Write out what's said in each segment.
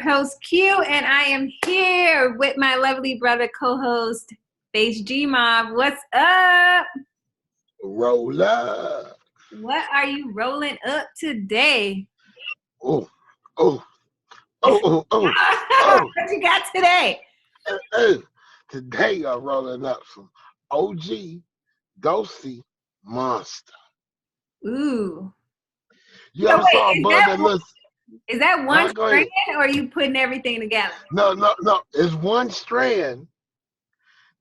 host Q, and I am here with my lovely brother co-host Face G Mob. What's up? Roll up. What are you rolling up today? Oh. What you got today? Hey, today I'm rolling up some OG Dosey Monster. Ooh. You ever saw a bud that looks... Is that one strand, or are you putting everything together? No. It's one strand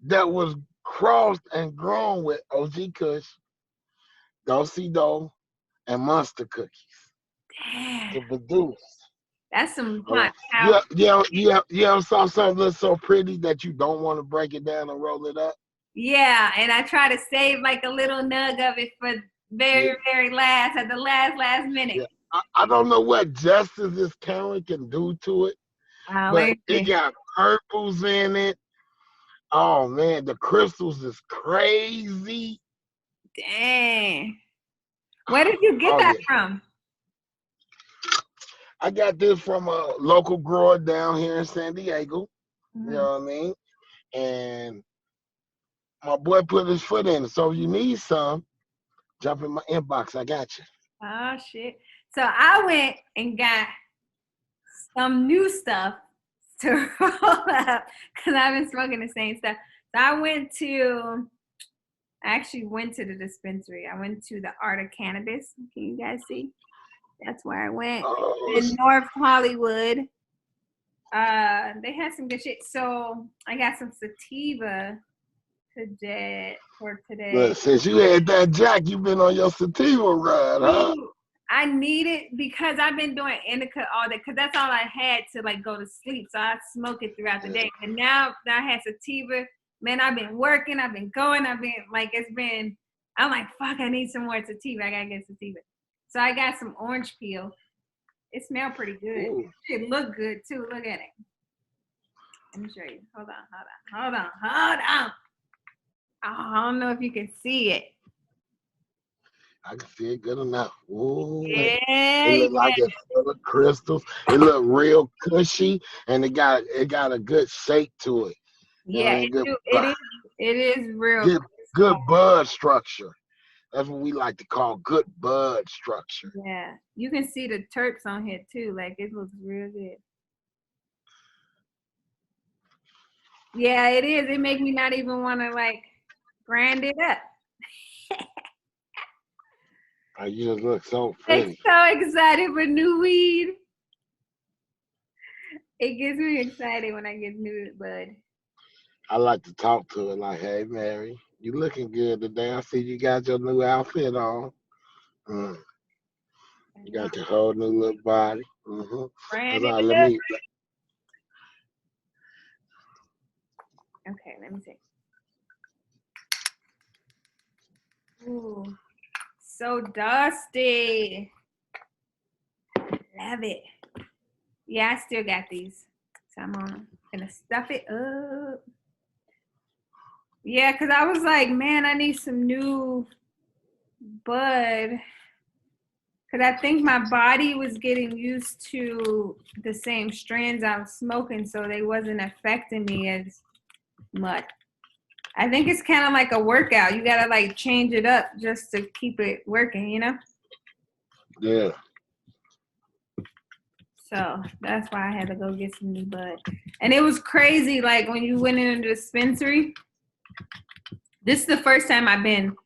that was crossed and grown with OG Kush, Dosey Dough, and Monster Cookies. Damn. To produce. That's some You ever saw something that's so pretty that you don't want to break it down and roll it up? Yeah, and I try to save like a little nug of it for very last, at the last minute. Yeah. I don't know what justice this camera can do to it, but it got purples in it. Oh man, the crystals is crazy. Dang. Where did you get that from? I got this from a local grower down here in San Diego. Mm-hmm. You know what I mean? And my boy put his foot in it. So if you need some, jump in my inbox. I got you. Oh shit. So I went and got some new stuff to roll up because I've been smoking the same stuff. So I actually went to the dispensary. I went to the Art of Cannabis. Can you guys see? That's where I went. In North Hollywood. They had some good shit. So I got some sativa today. Look, since you had that jack, you've been on your sativa ride, huh? I need it because I've been doing indica all day because that's all I had to like go to sleep. So I smoke it throughout the day. And now that I had sativa, man, I've been working, I've been going, I'm like, fuck, I need some more sativa. I gotta get sativa. So I got some orange peel. It smelled pretty good. Ooh. It looked good too. Look at it. Let me show you. Hold on. Oh, I don't know if you can see it. I can see it good enough. Ooh, yeah. It looked like it's full of crystals. It looked real cushy, and it got a good shake to it. Yeah, it is real. Good bud structure. That's what we like to call good bud structure. Yeah, you can see the terps on here too. Like it looks real good. Yeah, it is. It makes me not even want to like grind it up. You just look so pretty. I'm so excited for new weed. It gets me excited when I get new bud. I like to talk to it like, hey, Mary, you looking good today. I see you got your new outfit on. You got your whole new little body. Okay, let me see. Ooh, so dusty. Love it. Yeah, I still got these. So I'm gonna stuff it up. Yeah, because I was like, man, I need some new bud. Because I think my body was getting used to the same strands I was smoking, so they wasn't affecting me as much. I think it's kind of like a workout. You got to like change it up just to keep it working, you know? Yeah. So that's why I had to go get some new bud. And it was crazy, like when you went in the dispensary, this is the first time I've been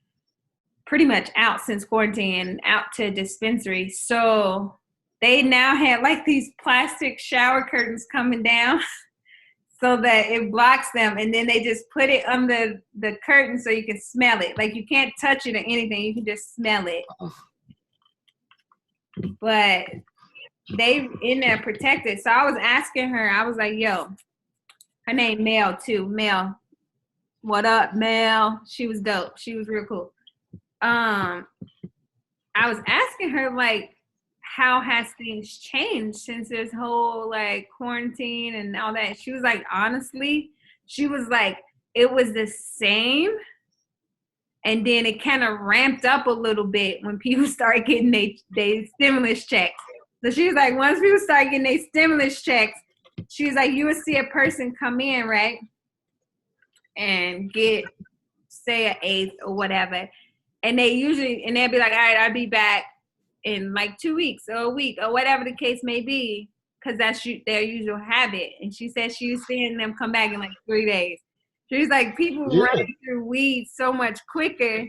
pretty much out since quarantine and out to dispensary. So they now had like these plastic shower curtains coming down so that it blocks them. And then they just put it on the curtain so you can smell it. Like you can't touch it or anything. You can just smell it. But they in there protected. So I was asking her, I was like, yo, her name Mel too. Mel. What up, Mel? She was dope. She was real cool. I was asking her like, how has things changed since this whole like quarantine and all that? She was like, honestly, she was like, it was the same. And then it kind of ramped up a little bit when people started getting their stimulus checks. So she was like, once people start getting their stimulus checks, she was like, you would see a person come in, right? And get, say, an eighth or whatever. And they'd be like, all right, I'll be back in like 2 weeks or a week or whatever the case may be, because that's their usual habit. And she said she was seeing them come back in like 3 days. She's like, people running through weed so much quicker.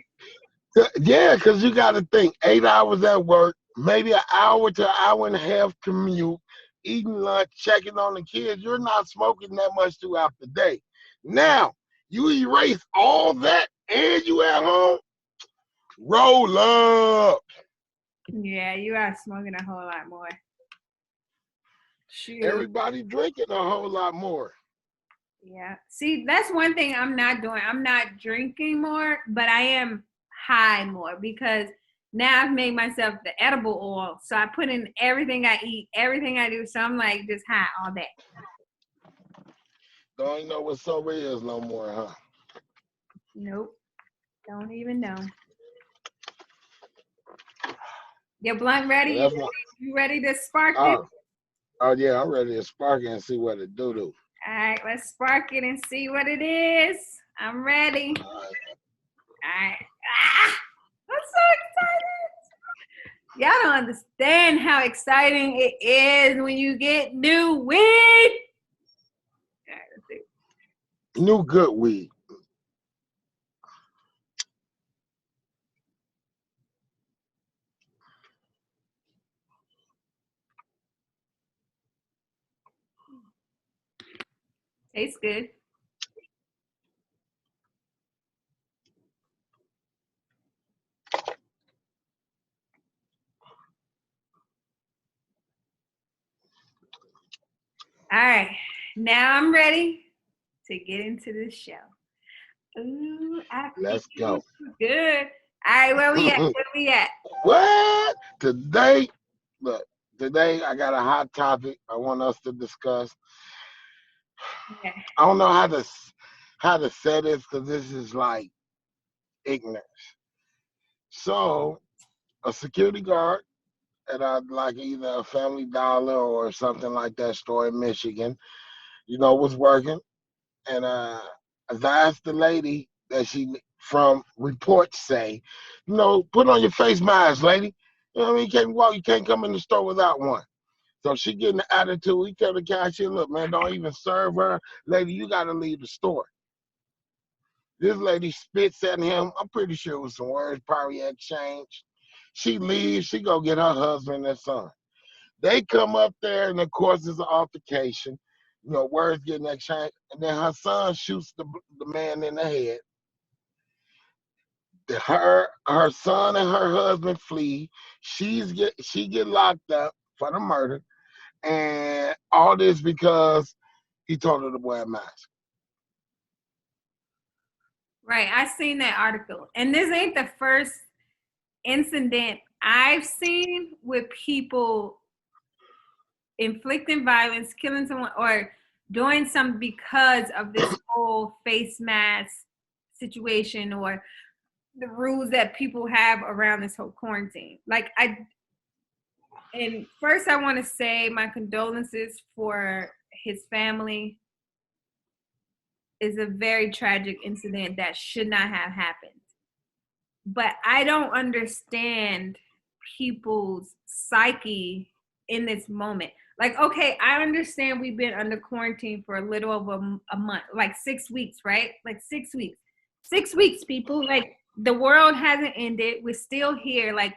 Yeah, because you got to think 8 hours at work, maybe an hour to an hour and a half commute, eating lunch, checking on the kids. You're not smoking that much throughout the day. Now, you erase all that and you at home, roll up. Yeah, you are smoking a whole lot more. Shoot. Everybody drinking a whole lot more. Yeah. See, that's one thing I'm not doing. I'm not drinking more, but I am high more, because now I've made myself the edible oil. So I put in everything I eat, everything I do. So I'm like just high all day. Don't even know what sober is no more, huh? Nope. Don't even know. Your blunt ready? You ready to spark it? Oh, yeah, I'm ready to spark it and see what it do. All right, let's spark it and see what it is. I'm ready. All right. I'm so excited. Y'all don't understand how exciting it is when you get new weed. All right, let's see. New good weed. Tastes good. All right, now I'm ready to get into the show. Ooh, Let's go. Good. All right, where we at? What? Today I got a hot topic I want us to discuss. Okay. I don't know how to say this, because this is like ignorance. So, a security guard at like either a Family Dollar or something like that store in Michigan, was working, and as I asked the lady that from reports say, put on your face mask, lady. You know what I mean? You can't come in the store without one. So she getting the attitude. He tell the cashier, look, man, don't even serve her. Lady, you got to leave the store. This lady spits at him. I'm pretty sure it was some words probably exchanged. She leaves. She go get her husband and son. They come up there, and of course, there's an altercation. Words getting exchanged. And then her son shoots the man in the head. Her son and her husband flee. She get locked up for the murder. And all this because he told her to wear a mask. Right. I seen that article. And this ain't the first incident I've seen with people inflicting violence, killing someone, or doing something because of this whole face mask situation, or the rules that people have around this whole quarantine. And first I want to say my condolences for his family. Is a very tragic incident that should not have happened. But I don't understand people's psyche in this moment. Like, okay, I understand we've been under quarantine for a little over a month, like 6 weeks, right? Like 6 weeks. 6 weeks, people. Like, the world hasn't ended. We're still here. Like,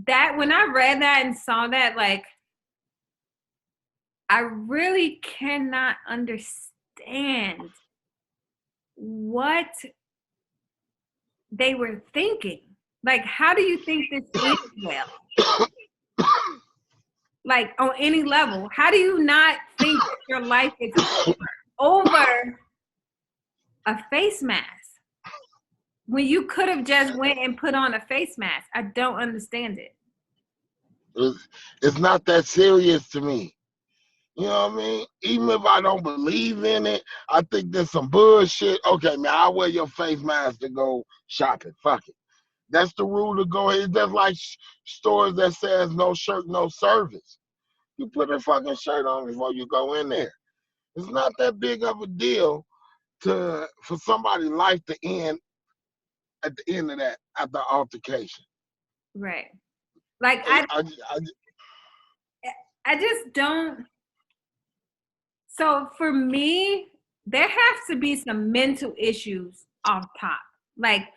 that, when I read that and saw that, like, I really cannot understand what they were thinking. Like, how do you think this ends well? Like, on any level, how do you not think that your life is over a face mask when you could have just went and put on a face mask? I don't understand it. It's not that serious to me. You know what I mean? Even if I don't believe in it, I think there's some bullshit. Okay, man, I'll wear your face mask to go shopping. Fuck it. That's the rule to go ahead. It's just like stores that says no shirt, no service. You put a fucking shirt on before you go in there. It's not that big of a deal for somebody's life to end at the end of that, at the altercation. Right. Like I just don't. So for me, there has to be some mental issues off top. Like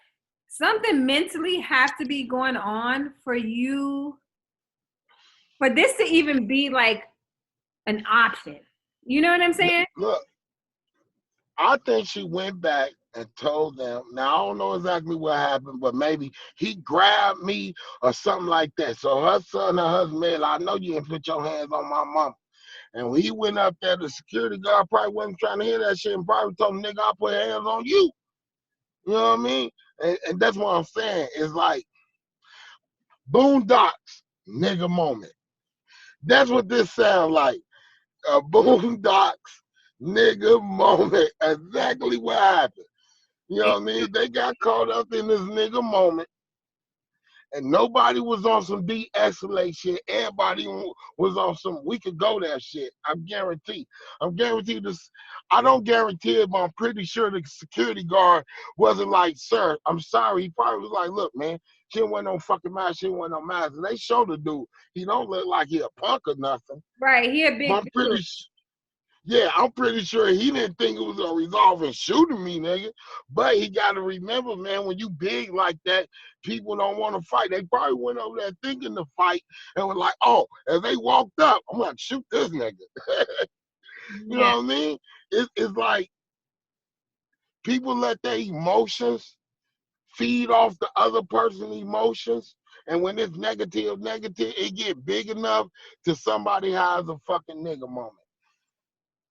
something mentally has to be going on for this to even be like an option. You know what I'm saying? Look, I think she went back and told them. Now I don't know exactly what happened, but maybe he grabbed me or something like that. So her son, her husband, I know you didn't put your hands on my mama. And when he went up there, the security guard probably wasn't trying to hear that shit and probably told him, nigga, I'll put hands on you. You know what I mean? And that's what I'm saying. It's like Boondocks, nigga moment. That's what this sounds like. A Boondocks, nigga moment. Exactly what happened. You know what I mean? They got caught up in this nigga moment. And nobody was on some de-escalate shit. Everybody was on some we could go there shit. I'm guaranteed this. I don't guarantee it, but I'm pretty sure the security guard wasn't like, sir, I'm sorry. He probably was like, look, man, she didn't wear no fucking mask. She didn't wear no mask. And they showed the dude. He don't look like he a punk or nothing. Right. He a big I'm pretty Yeah, I'm pretty sure he didn't think it was a resolving shooting me, nigga. But he got to remember, man, when you big like that, people don't want to fight. They probably went over there thinking to fight and were like, oh, as they walked up, I'm going to shoot this nigga. You know what I mean? It's like people let their emotions feed off the other person's emotions. And when it's negative, it get big enough to somebody has a fucking nigga moment.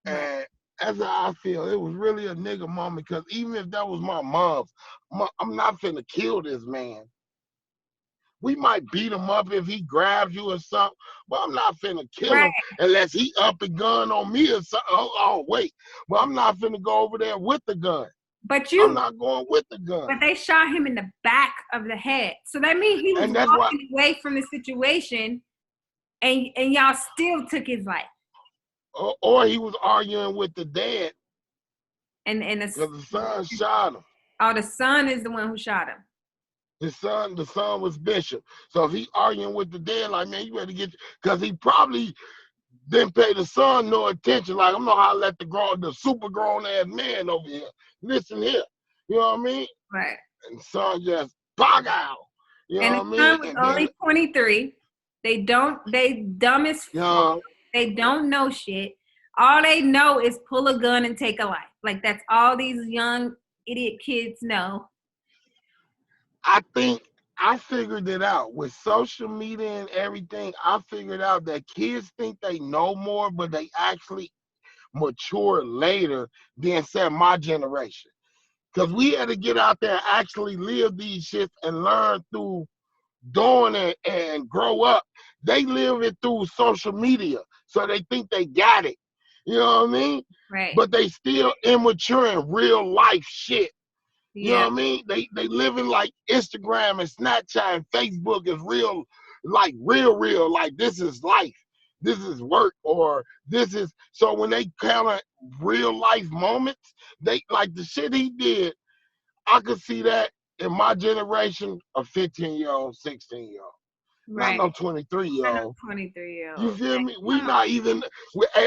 And that's how I feel. It was really a nigga moment because even if that was my mom's, I'm not finna kill this man. We might beat him up if he grabs you or something, but I'm not finna kill him unless he up a gun on me or something. Oh, wait. But I'm not finna go over there with the gun. I'm not going with the gun. But they shot him in the back of the head. So that means he was walking away from the situation and y'all still took his life. Or he was arguing with the dad. And the son shot him. Oh, the son is the one who shot him. The son was Bishop. So if he arguing with the dad, like, man, you better get, because he probably didn't pay the son no attention. Like, I'm not how to let the super grown ass man over here listen here. You know what I mean? Right. And the son just bog out. You know what I mean? And the son was only 23. They dumb as fuck. They don't know shit. All they know is pull a gun and take a life. Like, that's all these young idiot kids know. I think I figured it out with social media and everything. I figured out that kids think they know more, but they actually mature later than, say, my generation. Because we had to get out there and actually live these shits and learn through doing it and grow up. They live it through social media, so they think they got it. You know what I mean? Right. But they still immature in real life shit. You know what I mean? They living like Instagram and Snapchat and Facebook is real, like real, like this is life. This is work, or this is, so when they kind of real life moments, they like the shit he did. I could see that in my generation, a 15-year-old, 16-year-old. Not no 23-year-old. 23-year-old. You feel me? We not even,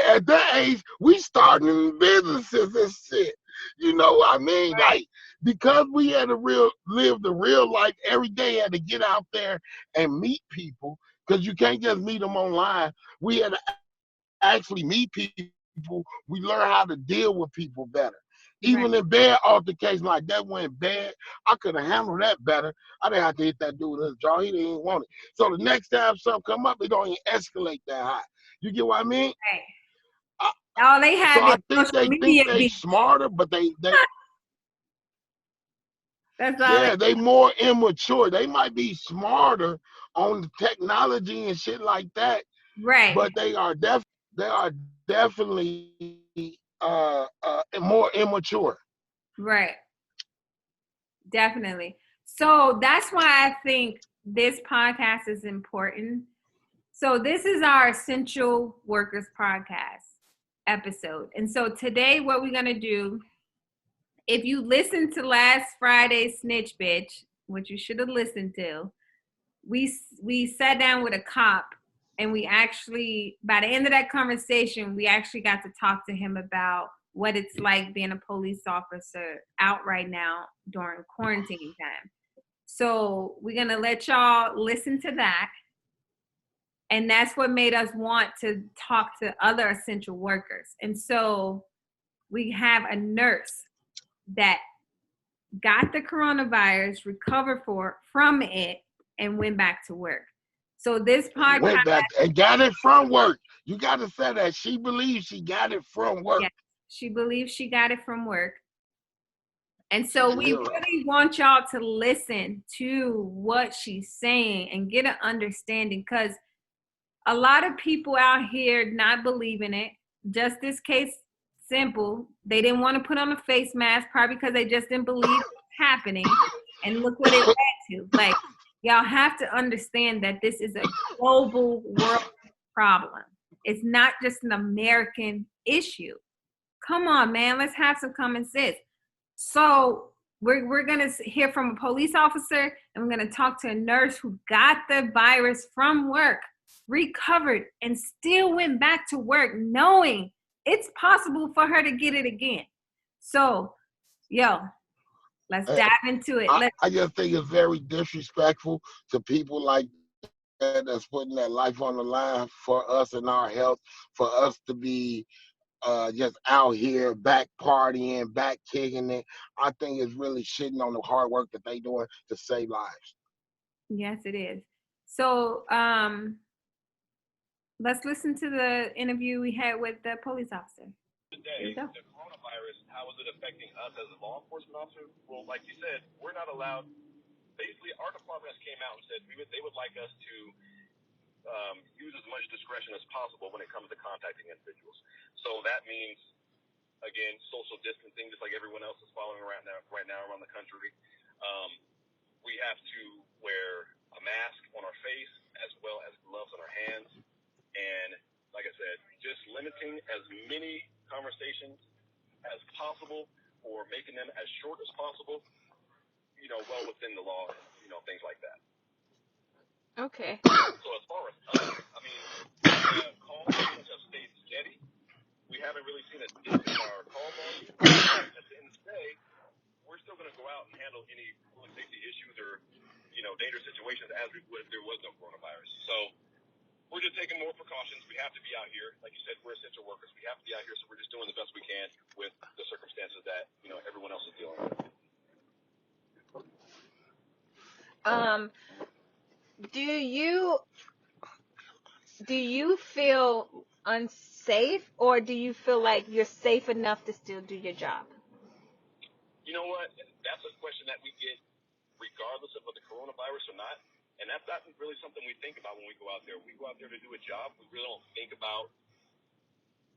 at that age, we starting businesses and shit. You know what I mean? Right. Like, because we had to live the real life every day, had to get out there and meet people, because you can't just meet them online. We had to actually meet people. We learn how to deal with people better. Even in bad altercations like that went bad, I could have handled that better. I didn't have to hit that dude with his jaw. He didn't want it. So the next time something come up, it don't even escalate that high. You get what I mean? Right. All they have so I think they smarter, but they that's all they more immature. They might be smarter on the technology and shit like that. Right. But they are definitely more immature. Right. Definitely. So that's why I think this podcast is important, So this is our Essential Workers podcast episode. And so today what we're going to do, if you listened to last Friday's Snitch Bitch, which you should have listened to, we sat down with a cop and we actually, by the end of that conversation, we actually got to talk to him about what it's like being a police officer out right now during quarantine time. So we're going to let y'all listen to that. And that's what made us want to talk to other essential workers. And so we have a nurse that got the coronavirus, recovered from it, and went back to work. So this podcast went back and got it from work. You got to say that she believes she got it from work. Yes, she believes she got it from work. And so we really want y'all to listen to what she's saying and get an understanding, because a lot of people out here not believing it. Just this case, simple. They didn't want to put on a face mask, probably because they just didn't believe it was happening. And look what it led to. Like, y'all have to understand that this is a global world problem. It's not just an American issue. Come on, man. Let's have some common sense. So we're going to hear from a police officer, and we're going to talk to a nurse who got the virus from work, recovered, and still went back to work knowing it's possible for her to get it again. So, let's dive into it. I just think it's very disrespectful to people like that that's putting their life on the line for us and our health, for us to be just out here back partying, back kicking it. I think it's really shitting on the hard work that they doing to save lives. Yes, it is. So, let's listen to the interview we had with the police officer. Today, the coronavirus, how is it affecting us as a law enforcement officer? Well, like you said, we're not allowed. Basically, our department came out and said they would like us to use as much discretion as possible when it comes to contacting individuals. So that means, again, social distancing, just like everyone else is following right now around the country. We have to wear a mask on our face as well as gloves on our hands. And like I said, just limiting as many conversations as possible or making them as short as possible, well within the law, things like that. Okay. So as far as us, the call volumes have stayed steady. We haven't really seen a dip in our call volume. But at the end of the day, we're still going to go out and handle any public safety issues or, dangerous situations as we would if there was no coronavirus. So we're just taking more precautions. We have to be out here. Like you said, we're essential workers. We have to be out here, so we're just doing the best we can with the circumstances that, everyone else is dealing with. Do you feel unsafe, or do you feel like you're safe enough to still do your job? You know what? That's a question that we get regardless of the coronavirus or not. And that's not really something we think about when we go out there. We go out there to do a job. We really don't think about,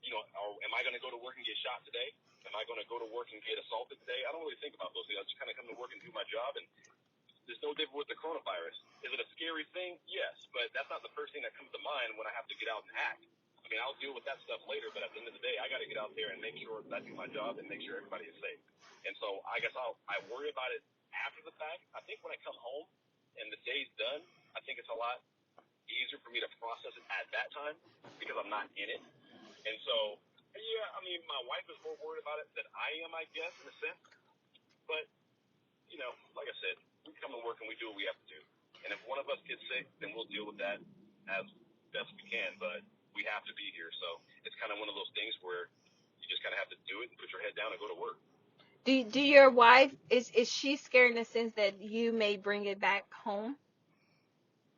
am I going to go to work and get shot today? Am I going to go to work and get assaulted today? I don't really think about those things. I just kind of come to work and do my job. And there's no different with the coronavirus. Is it a scary thing? Yes. But that's not the first thing that comes to mind when I have to get out and act. I'll deal with that stuff later. But at the end of the day, I got to get out there and make sure that I do my job and make sure everybody is safe. And so I guess I worry about it after the fact. I think when I come home and the day's done, I think it's a lot easier for me to process it at that time because I'm not in it. And so, my wife is more worried about it than I am, I guess, in a sense. But, like I said, we come to work and we do what we have to do. And if one of us gets sick, then we'll deal with that as best we can. But we have to be here. So it's kind of one of those things where you just kind of have to do it and put your head down and go to work. Do your wife, is she scared in the sense that you may bring it back home?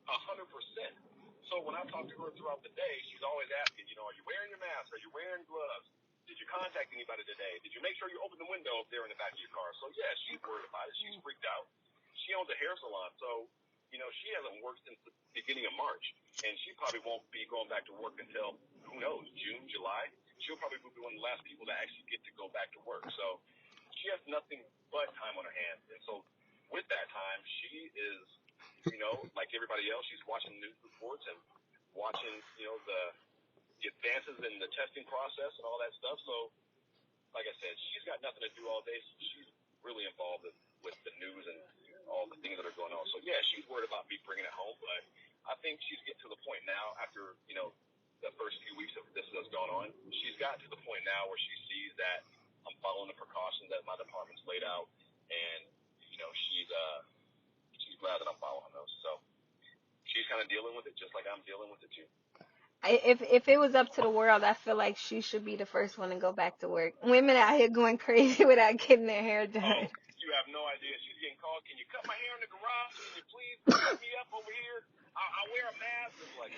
100%. So when I talk to her throughout the day, she's always asking, are you wearing your mask? Are you wearing gloves? Did you contact anybody today? Did you make sure you open the window if they're in the back of your car? So yeah, she's worried about it. She's freaked out. She owns a hair salon, so she hasn't worked since the beginning of March, and she probably won't be going back to work until, who knows, June, July. She'll probably be one of the last people that actually get to go back to work. So she has nothing but time on her hands. And so with that time, she is, like everybody else, she's watching news reports and watching, the advances in the testing process and all that stuff. So, like I said, she's got nothing to do all day. So she's really involved with the news and all the things that are going on. So, yeah, she's worried about me bringing it home. But I think she's getting to the point now after, the first few weeks of this has gone on. She's gotten to the point now where she sees that I'm following the precautions that my department's laid out. And, she's glad that I'm following those. So she's kind of dealing with it just like I'm dealing with it too. If it was up to the world, I feel like she should be the first one to go back to work. Women out here going crazy without getting their hair done. Oh, you have no idea. She's getting called. Can you cut my hair in the garage? Can you please pick me up over here? I'll wear a mask. It's like,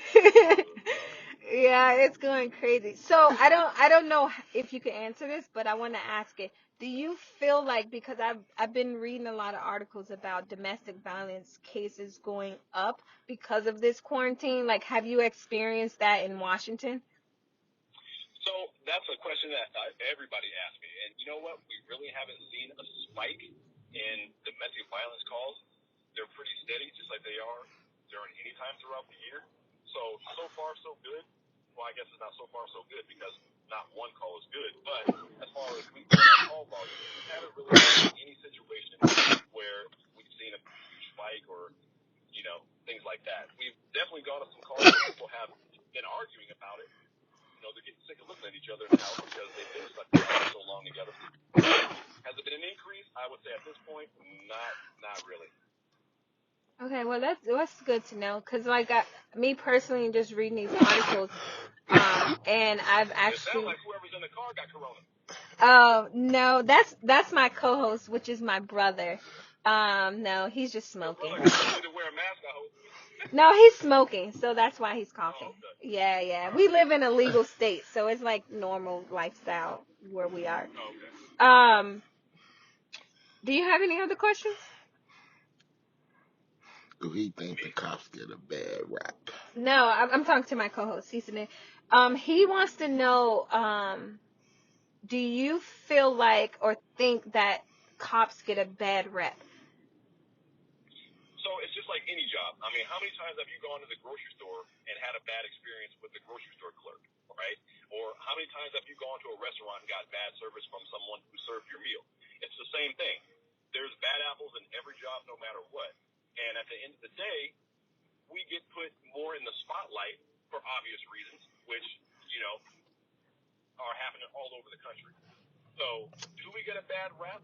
Yeah, it's going crazy. So I don't know if you can answer this, but I want to ask it. Do you feel like, because I've been reading a lot of articles about domestic violence cases going up because of this quarantine, like have you experienced that in Washington? So that's a question that everybody asks me. And you know what? We really haven't seen a spike in domestic violence calls. They're pretty steady, just like they are during any time throughout the year. So far, so good. Well, I guess it's not so far, so good because not one call is good. But as far as we go on call volume, we haven't really seen any situation where we've seen a huge spike or, things like that. We've definitely gone to some calls where people have been arguing about it. They're getting sick of looking at each other in the house because they've been stuck together so long together. Has it been an increase? I would say at this point, not really. Okay, well that's good to know, because like me personally, just reading these articles, and I've It sounds actually. like whoever's in the car got corona. Oh no, that's my co-host, which is my brother. No, he's just Your smoking. brother continues to wear a mask, I hope. No, he's smoking, so that's why he's coughing. Oh, okay. Yeah. We live in a legal state, so it's like normal lifestyle where we are. Oh, okay. Do you have any other questions? Do he think the cops get a bad rap? No, I'm talking to my co-host. He's in there. He wants to know, do you feel like or think that cops get a bad rep? So it's just like any job. I mean, how many times have you gone to the grocery store and had a bad experience with the grocery store clerk, right? Or how many times have you gone to a restaurant and got bad service from someone who served your meal? It's the same thing. There's bad apples in every job, no matter what. And at the end of the day, we get put more in the spotlight for obvious reasons, which, are happening all over the country. So do we get a bad rap?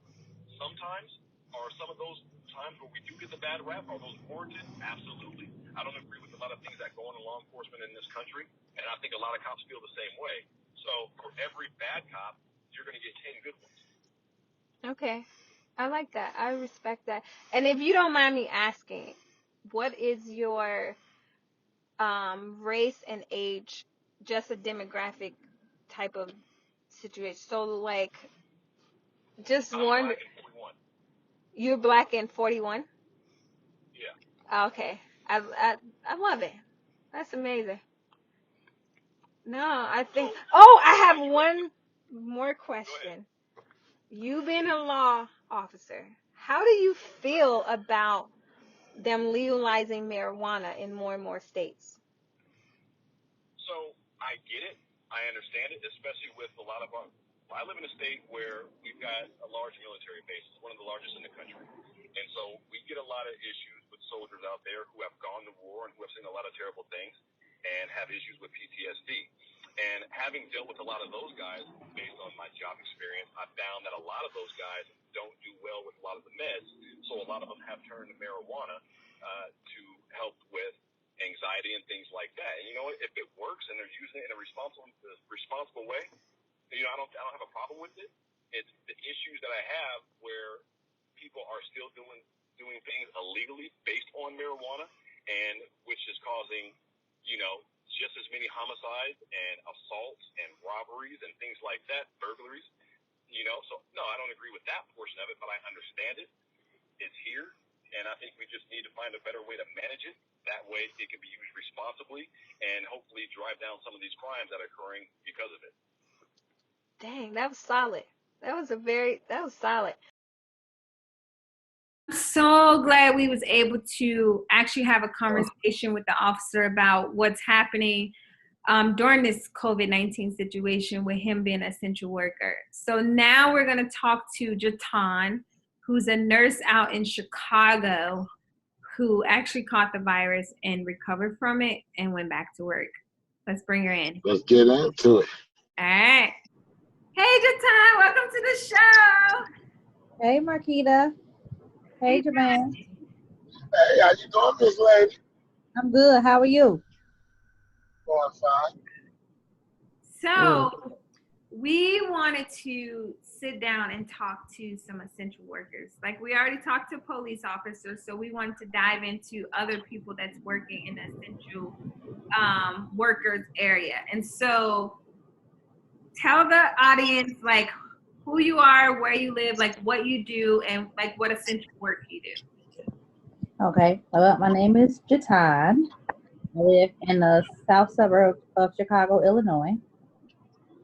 Sometimes. Are some of those times where we do get the bad rap, are those warranted? Absolutely. I don't agree with a lot of things that go on in law enforcement in this country, and I think a lot of cops feel the same way. So for every bad cop, you're going to get 10 good ones. Okay. I like that. I respect that. And if you don't mind me asking, what is your race and age, just a demographic type of situation? So like just I'm one. black and 41. You're black and 41? Yeah. Okay. I love it. That's amazing. No, I think. Oh, I have one more question. You being a law officer, how do you feel about them legalizing marijuana in more and more states? So I get it. I understand it, especially with a lot of our. I live in a state where we've got a large military base. It's one of the largest in the country. And so we get a lot of issues with soldiers out there who have gone to war and who have seen a lot of terrible things and have issues with PTSD. And having dealt with a lot of those guys, based on my job experience, I found that a lot of those guys don't do well with a lot of the meds. So a lot of them have turned to marijuana to help with anxiety and things like that. And you know what? If it works and they're using it in a responsible way, I don't have a problem with it. It's the issues that I have where people are still doing things illegally based on marijuana, and which is causing, just as many homicides and assaults and robberies and things like that, burglaries. So no, I don't agree with that portion of it, but I understand it. It's here, and I think we just need to find a better way to manage it. That way it can be used responsibly and hopefully drive down some of these crimes that are occurring because of it. Dang, that was solid. That was solid. so glad we was able to actually have a conversation with the officer about what's happening during this COVID-19 situation with him being an essential worker. So now we're going to talk to Jatan, who's a nurse out in Chicago who actually caught the virus and recovered from it and went back to work. Let's bring her in. Let's get into it. All right. Hey, Jatan, welcome to the show. Hey, Marquita. Hey, Jermaine. Hey, how you doing, Miss Lady? I'm good. How are you? Going fine. So we wanted to sit down and talk to some essential workers. Like we already talked to police officers, so we wanted to dive into other people that's working in the essential workers area. And so tell the audience like who you are, where you live, like what you do, and like what essential work you do. Okay. Well, my name is Jatan. I live in the south suburb of Chicago, Illinois.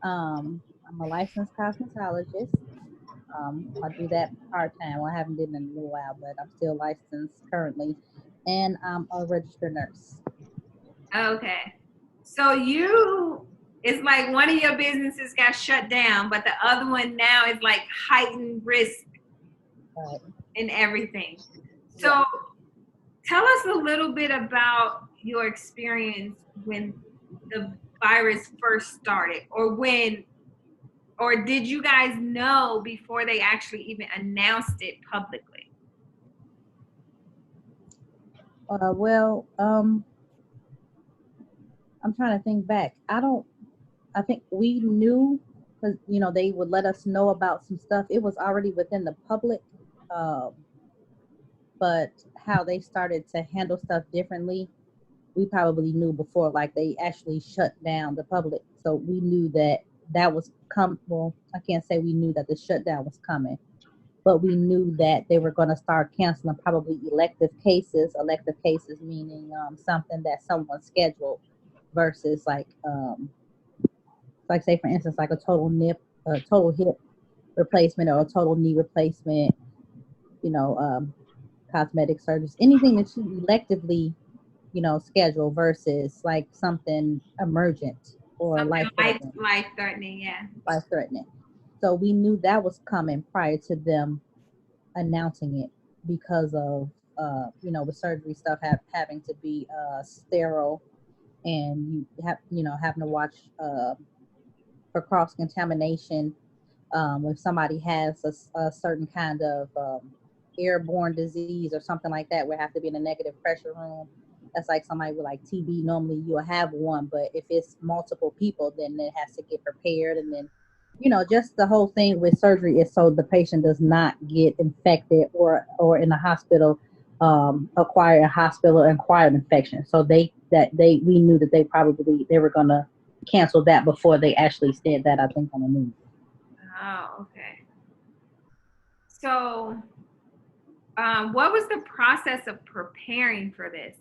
I'm a licensed cosmetologist. I do that part-time. Well, I haven't done it in a little while, but I'm still licensed currently. And I'm a registered nurse. Okay. So it's like one of your businesses got shut down, but the other one now is like heightened risk in everything. So tell us a little bit about your experience when the virus first started, or did you guys know before they actually even announced it publicly? I'm trying to think back. I think we knew because, they would let us know about some stuff. It was already within the public, but how they started to handle stuff differently, we probably knew before, like they actually shut down the public. So we knew that was well, I can't say we knew that the shutdown was coming, but we knew that they were going to start canceling probably elective cases meaning something that someone scheduled versus like say for instance, like a total hip replacement or a total knee replacement, cosmetic surgeries, anything that you electively, schedule versus like something emergent or life-threatening. Life-threatening, yeah. Life-threatening. So we knew that was coming prior to them announcing it because of, with surgery stuff having to be sterile, and you have, having to watch for cross-contamination. If somebody has a certain kind of airborne disease or something like that, we have to be in a negative pressure room. That's like somebody with like TB. Normally you'll have one, but if it's multiple people, then it has to get prepared. And then, just the whole thing with surgery is so the patient does not get infected or in the hospital, acquire a hospital-acquired infection. So we knew that they were going to cancel that before they actually said that, I think, on the news. Oh, okay. So what was the process of preparing for this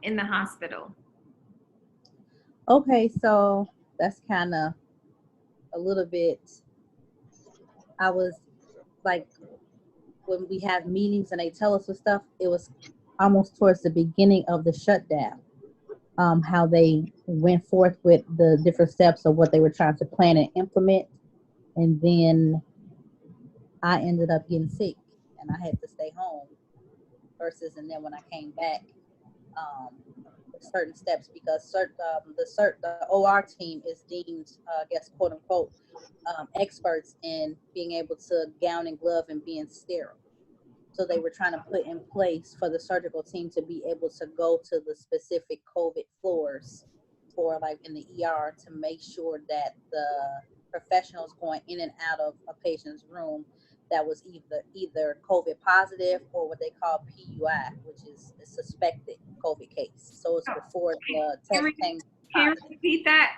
in the hospital? Okay, so that's kind of a little bit, I was like, when we have meetings and they tell us what stuff, it was almost towards the beginning of the shutdown, how they went forth with the different steps of what they were trying to plan and implement. And then I ended up getting sick and I had to stay home and then when I came back, certain steps, because the OR team is deemed, I guess, quote unquote, experts in being able to gown and glove and being sterile. So they were trying to put in place for the surgical team to be able to go to the specific COVID floors or like in the ER to make sure that the professionals going in and out of a patient's room that was either COVID positive or what they call PUI, which is a suspected COVID case. So it's before the test came. Can you repeat that?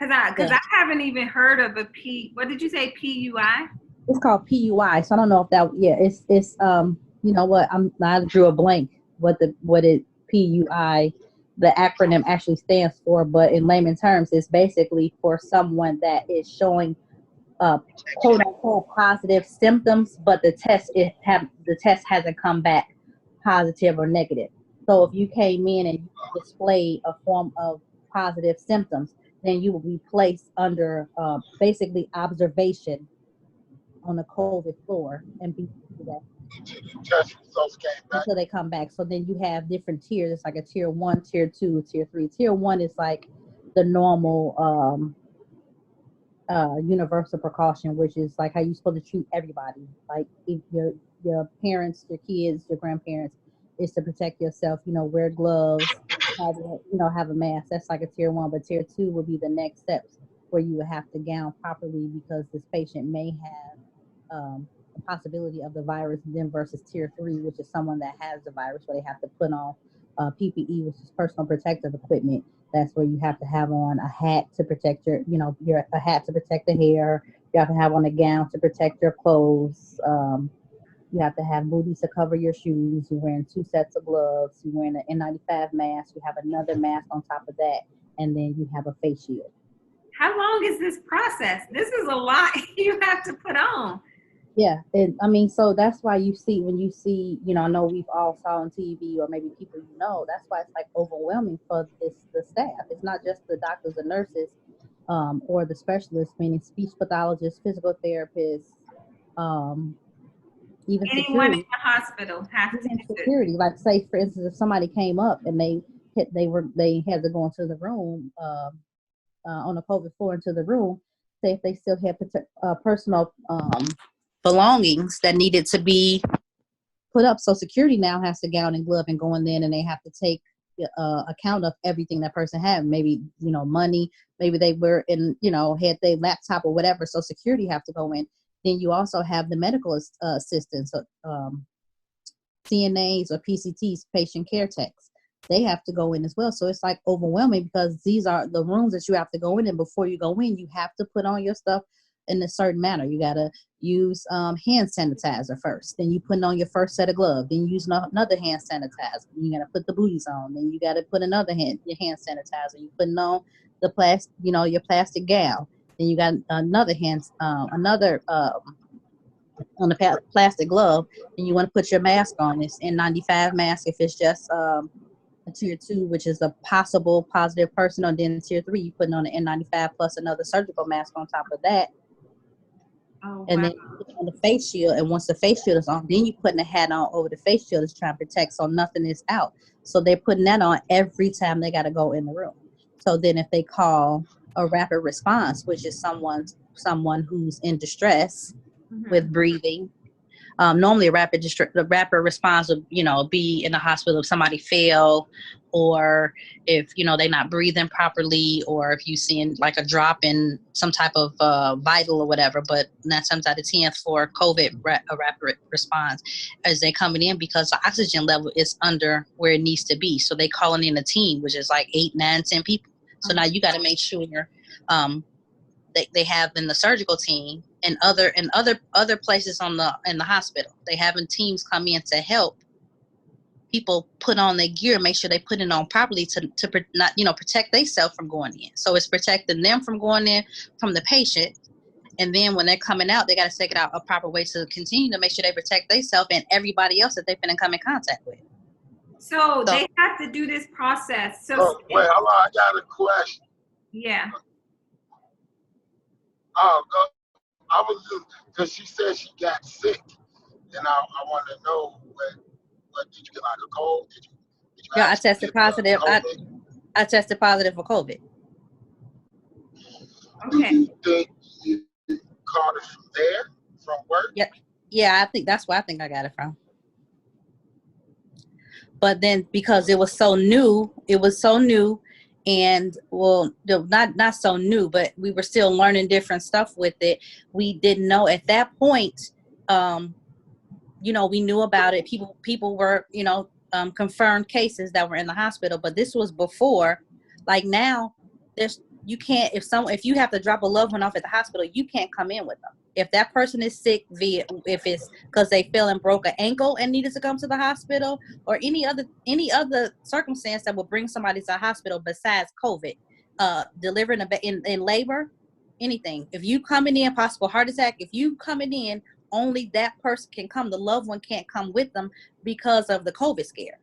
Because I haven't even heard of what did you say, PUI? It's called PUI. So I don't know if that, it's you know what, I drew a blank what it PUI, the acronym actually stands for, but in layman terms, it's basically for someone that is showing quote unquote positive symptoms, but the test hasn't come back positive or negative. So if you came in and you displayed a form of positive symptoms, then you will be placed under basically observation on the COVID floor and be Test results came back. until they come back. So then you have different tiers. It's like a tier 1, tier 2, tier 3. Tier 1 is like the normal universal precaution, which is like how you're supposed to treat everybody. Like if your parents, your kids, your grandparents, is to protect yourself. Wear gloves, have a mask. That's like a tier 1. But tier 2 would be the next steps where you would have to gown properly because this patient may have the possibility of the virus. Then versus tier 3, which is someone that has the virus, where they have to put on PPE, which is personal protective equipment. That's where you have to have on a hat to protect a hat to protect the hair. You have to have on a gown to protect your clothes. You have to have booties to cover your shoes. You're wearing 2 sets of gloves. You're wearing an N95 mask. You have another mask on top of that, and then you have a face shield. How long is this process? This is a lot you have to put on. Yeah, so that's why when you see, I know we've all saw on TV or maybe people that's why it's like overwhelming for the staff. It's not just the doctors and nurses or the specialists, meaning speech pathologists, physical therapists, even Anyone security. in the hospital has to do security. Like say, for instance, if somebody came up and they had to go into the room on the COVID floor into the room. Say if they still had personal belongings that needed to be put up. So security now has to gown and glove and go in there, and they have to take account of everything that person had. Maybe, money, maybe they were in, had their laptop or whatever. So security have to go in. Then you also have the medical assistants, CNAs or PCTs, patient care techs. They have to go in as well. So it's like overwhelming because these are the rooms that you have to go in. And before you go in, you have to put on your stuff in a certain manner. You got to use hand sanitizer first. Then you put on your first set of gloves. Then you use another hand sanitizer. You got to put the booties on. Then you got to put your hand sanitizer. You putting on the plastic, your plastic gown. Then you got another on the plastic glove. And you want to put your mask on. It's N95 mask if it's just a tier 2, which is a possible positive person, or then tier 3, you putting on an N95 plus another surgical mask on top of that. Oh, and wow. then you put on the face shield, and once the face shield is on, then you putting a hat on over the face shield is trying to protect so nothing is out. So they're putting that on every time they got to go in the room. So then if they call a rapid response, which is someone who's in distress with breathing, normally a rapid response would, be in the hospital if somebody fell, or if, they're not breathing properly, or if you seeing like a drop in some type of vital or whatever. But 9 times out of 10 for COVID, a rapid response as they coming in because the oxygen level is under where it needs to be. So they calling in a team, which is like 8, 9, 10 people. So now you got to make sure they have in the surgical team and other places in the hospital. They having teams come in to help people put on their gear, make sure they put it on properly to protect themselves from going in. So it's protecting them from going in from the patient. And then when they're coming out, they got to take it out a proper way to continue to make sure they protect themselves and everybody else that they've been in come in contact with. So they have to do this process. Wait, hold on, I got a question. Yeah. I was just, because she said she got sick, and I want to know what did you get, like a cold? Did you I tested positive. I tested positive for COVID. Okay. Do you think you caught it from there, from work? Yeah, I think that's where I think I got it from. But then because it was so new, and well, not so new, but we were still learning different stuff with it. We didn't know at that point, we knew about it. People were, confirmed cases that were in the hospital, but this was before. Like now, if you have to drop a loved one off at the hospital, you can't come in with them. If that person is sick, if it's because they fell and broke an ankle and needed to come to the hospital, or any other circumstance that will bring somebody to the hospital besides COVID, delivering in labor, anything. If you coming in, possible heart attack, if you coming in, only that person can come. The loved one can't come with them because of the COVID scare.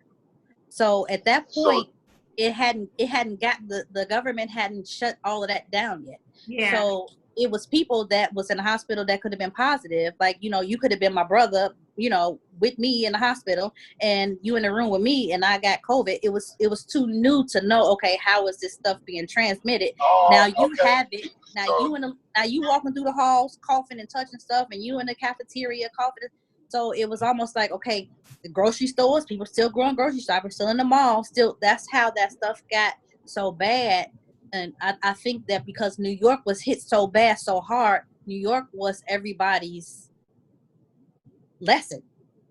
So at that point, it hadn't got the government hadn't shut all of that down yet. Yeah. So it was people that was in the hospital that could have been positive. Like, you know, you could have been my brother, you know, with me in the hospital, and you in the room with me, and I got COVID. It was too new to know, okay, how is this stuff being transmitted? Now you have it. Now you walking through the halls coughing and touching stuff, and you in the cafeteria coughing. So it was almost like, okay, the grocery stores, people still growing grocery shopping, still in the mall, still, that's how that stuff got so bad. And I think that because New York was hit so bad, so hard, New York was everybody's lesson.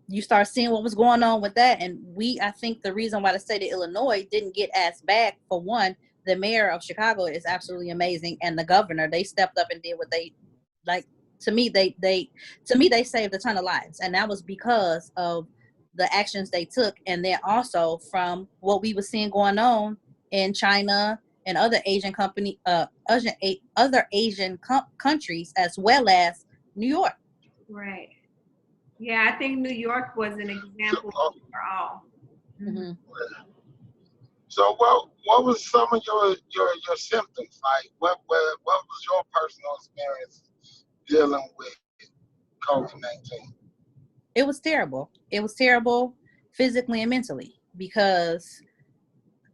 You start seeing what was going on with that. And I think the reason why the state of Illinois didn't get as bad, for one, the mayor of Chicago is absolutely amazing. And the governor, they stepped up and did what they, like, to me, they saved a ton of lives. And that was because of the actions they took. And then also from what we were seeing going on in China and other Asian other Asian countries, as well as New York. Right. Yeah, I think New York was an example for all. Mm-hmm. So what was some of your symptoms? Like what was your personal experience dealing with COVID-19? It was terrible. It was terrible physically and mentally, because,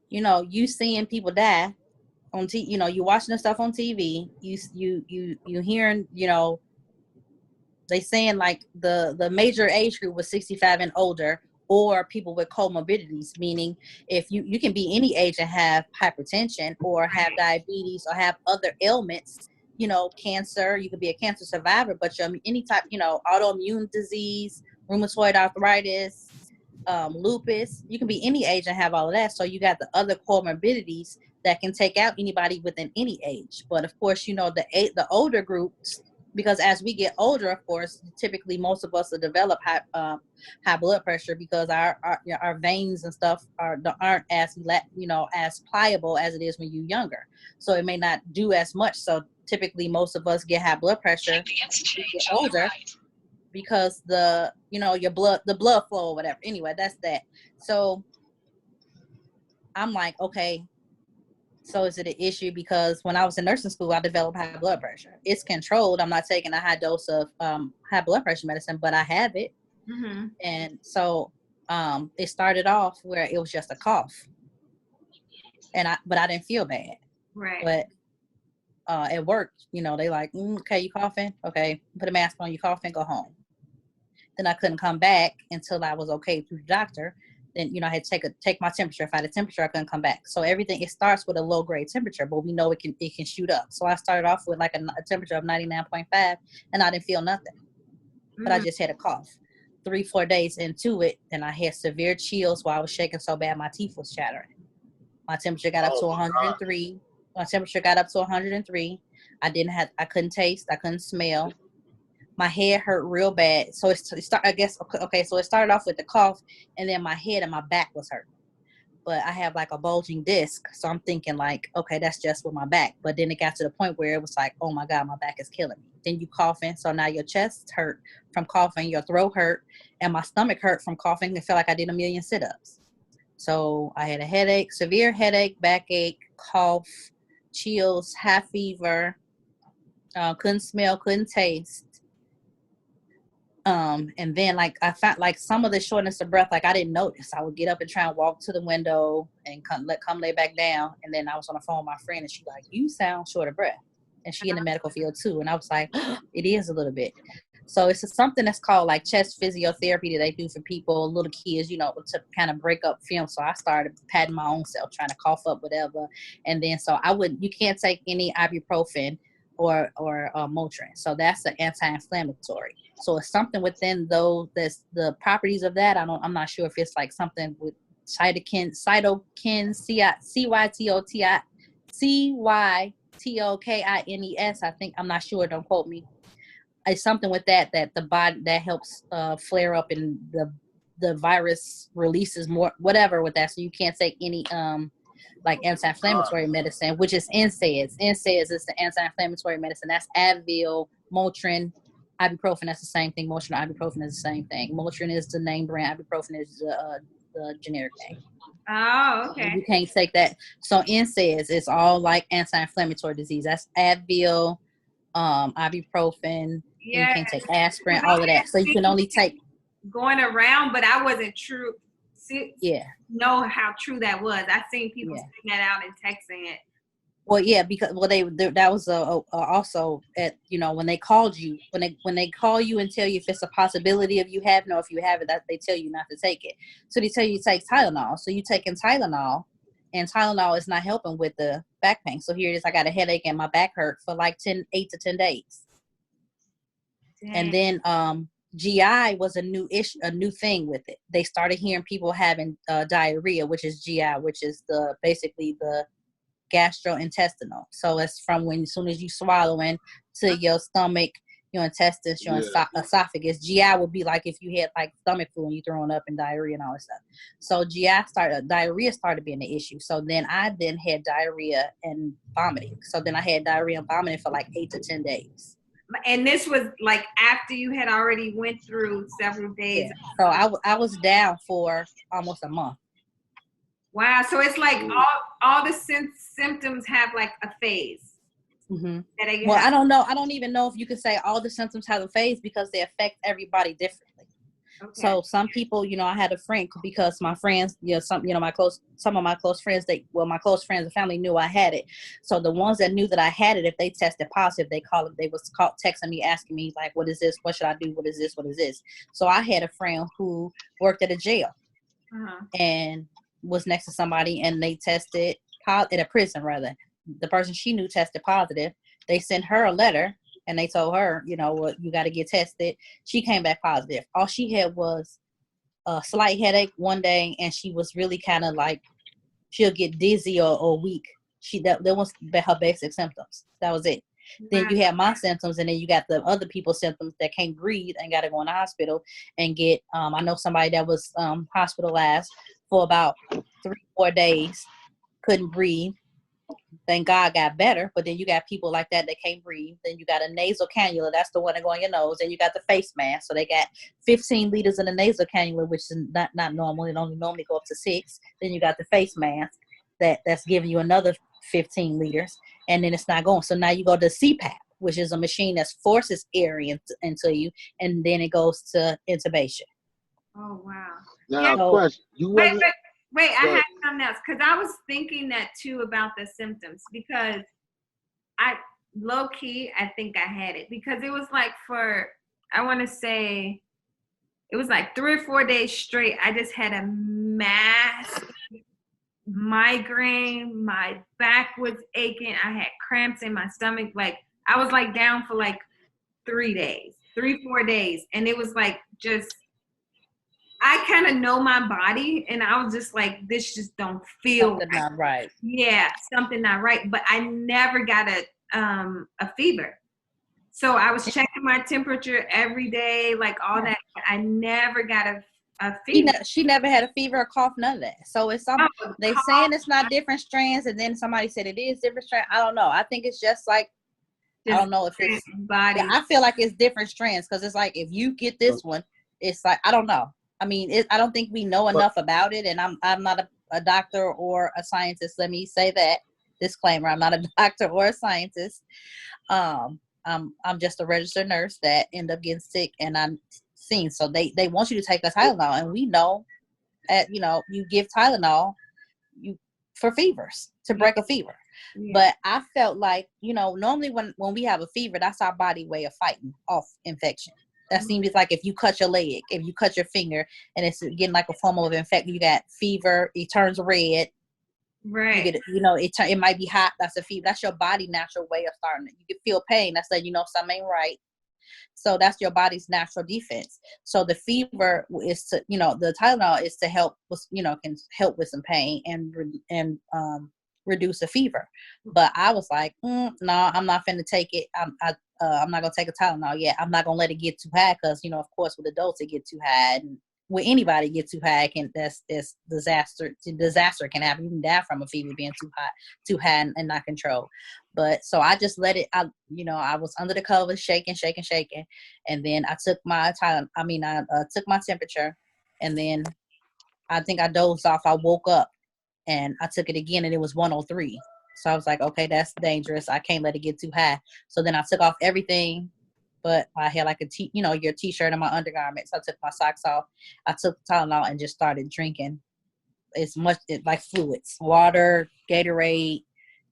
you know, you seeing people die on TV, you know, you watching the stuff on TV, you hearing, you know, they saying like the major age group was 65 and older, or people with comorbidities, meaning if you can be any age and have hypertension or have diabetes or have other ailments, you know, cancer, you could be a cancer survivor, but any type, you know, autoimmune disease, rheumatoid arthritis, lupus, you can be any age and have all of that. So you got the other comorbidities that can take out anybody within any age. But of course, you know, the older groups, because as we get older, of course, typically most of us will develop high blood pressure, because our veins and stuff aren't as, you know, as pliable as it is when you're younger. So it may not do as much. So typically most of us get high blood pressure as we get older, because the blood flow or whatever. Anyway, that's that. So I'm like, okay, so is it an issue? Because when I was in nursing school, I developed high blood pressure. It's controlled. I'm not taking a high dose of high blood pressure medicine, but I have it. Mm-hmm. And so it started off where it was just a cough, but I didn't feel bad. Right. But at work, you know, they like, okay, you coughing? Okay, put a mask on, you coughing, go home. Then I couldn't come back until I was okay through the doctor. Then, you know, I had to take my temperature. If I had a temperature, I couldn't come back. So everything, it starts with a low grade temperature, but we know it can shoot up. So I started off with like a temperature of 99.5, and I didn't feel nothing. But I just had a cough. 3-4 days into it, and I had severe chills while I was shaking so bad my teeth was chattering. My temperature got up to 103. My temperature got up to 103. I couldn't taste, I couldn't smell. My head hurt real bad. So so it started off with the cough, and then my head and my back was hurting. But I have like a bulging disc, so I'm thinking like, okay, that's just with my back. But then it got to the point where it was like, oh my God, my back is killing me. Then you coughing, so now your chest hurt from coughing, your throat hurt, and my stomach hurt from coughing. It felt like I did 1,000,000 sit-ups. So I had a headache, severe headache, backache, cough, chills, high fever, couldn't smell, couldn't taste. And then like I found like some of the shortness of breath, like I didn't notice. I would get up and try and walk to the window and come lay back down. And then I was on the phone with my friend, and she's like, "You sound short of breath." And she in the medical field too. And I was like, it is a little bit. So it's something that's called like chest physiotherapy that they do for people, little kids, you know, to kind of break up film. So I started patting my own self, trying to cough up whatever. And then so you can't take any ibuprofen or Motrin. So that's an anti-inflammatory. So it's something within that's the properties of that. I'm not sure if it's like something with cytokines, CYTOKINES. I think, I'm not sure, don't quote me. It's something with that the body that helps flare up, and the virus releases more, whatever with that. So you can't take any like anti-inflammatory medicine, which is NSAIDs. NSAIDs is the anti-inflammatory medicine. That's Advil, Motrin, ibuprofen. That's the same thing. Motrin, ibuprofen is the same thing. Motrin is the name brand. Ibuprofen is the generic name. Oh, okay. You can't take that. So NSAIDs is all like anti-inflammatory disease. That's Advil, ibuprofen. Yeah. You can't take aspirin, all of that. So you can only take going around, but I wasn't true. Yeah. Know how true that was. I seen people saying that out and texting it. Well, yeah, because that was also at when they called you, when they call you and tell you if it's a possibility of you having or if you have it, that they tell you not to take it. So they tell you to take Tylenol. So you taking Tylenol, and Tylenol is not helping with the back pain. So here it is. I got a headache and my back hurt for like 8 to 10 days. Dang. And then GI was a new thing with it. They started hearing people having diarrhea, which is GI, which is basically the gastrointestinal. So it's from as soon as you swallow into your stomach, your intestines, your esophagus. GI would be like if you had like stomach flu and you throwing up and diarrhea and all that stuff. So diarrhea started being an issue. So then I had diarrhea and vomiting. So then I had diarrhea and vomiting for like 8 to 10 days. And this was like after you had already went through several days. Yeah. So I was down for almost a month. Wow. So it's like all the symptoms have like a phase. Mm-hmm. Well, I don't know. I don't even know if you could say all the symptoms have a phase because they affect everybody differently. Okay. So some people, I had a friend because my friends, some of my close friends, my close friends and family knew I had it. So the ones that knew that I had it, if they tested positive, they was texting me, asking me like, what is this? What should I do? What is this? What is this? So I had a friend who worked at a jail and was next to somebody and they tested at a prison rather. The person she knew tested positive. They sent her a letter and they told her, you got to get tested. She came back positive. All she had was a slight headache one day, and she was really kind of like, she'll get dizzy or weak. That was her basic symptoms. That was it. Wow. Then you have my symptoms, and then you got the other people's symptoms that can't breathe and got to go in the hospital and get. I know somebody that was hospitalized for about 3-4 days, couldn't breathe. Thank God got better, but then you got people like that can't breathe. Then you got a nasal cannula, that's the one that go in your nose. Then you got the face mask, so they got 15 liters in the nasal cannula, which is not normal. It only normally go up to 6. Then you got the face mask that's giving you another 15 liters, and then it's not going. So now you go to CPAP, which is a machine that forces air into you, and then it goes to intubation. Oh wow! Now, question: Wait, I had something else because I was thinking that too about the symptoms because I low key I think I had it because it was like I want to say it was like 3 or 4 days straight. I just had a massive migraine. My back was aching. I had cramps in my stomach. Like I was like down for like 3 days, 3-4 days, and it was like just. I kind of know my body, and I was just like, this just don't feel something not right. Yeah, something not right. But I never got a fever. So I was checking my temperature every day, like all that. I never got a fever. She never had a fever or cough, none of that. So it's they saying it's not different strands, and then somebody said it is different strands. I don't know. I think it's just like I don't know if it's body. Yeah, I feel like it's different strands because it's like if you get this one, it's like I don't know. I mean, I don't think we know enough about it, and I'm not a doctor or a scientist. Let me say that disclaimer: I'm not a doctor or a scientist. I'm just a registered nurse that ended up getting sick, and I'm seen. So they want you to take a Tylenol, and we know that you give Tylenol for fevers to break a fever. Yeah. But I felt like normally when we have a fever, that's our body way of fighting off infection. That seems like if you cut your leg, if you cut your finger, and it's getting like a form of infection, you got fever, it turns red. Right. You get it might be hot. That's a fever. That's your body natural way of starting it. You can feel pain. That's like something ain't right. So that's your body's natural defense. So the fever is to the Tylenol is to help with can help with some pain and reduce a fever. But I was like, no, I'm not finna take it. I'm not gonna take a Tylenol yet. I'm not gonna let it get too high because of course with adults it get too high and with anybody get too high, that's disaster can happen. You can die from a fever being too high and not controlled. But so I just let it. I was under the covers, shaking, and then I took my took my temperature, and then I think I dozed off. I woke up and I took it again, and it was 103. So I was like, okay, that's dangerous. I can't let it get too high. So then I took off everything, but I had like your t-shirt and my undergarments. I took my socks off. I took Tylenol and just started drinking like fluids, water, Gatorade,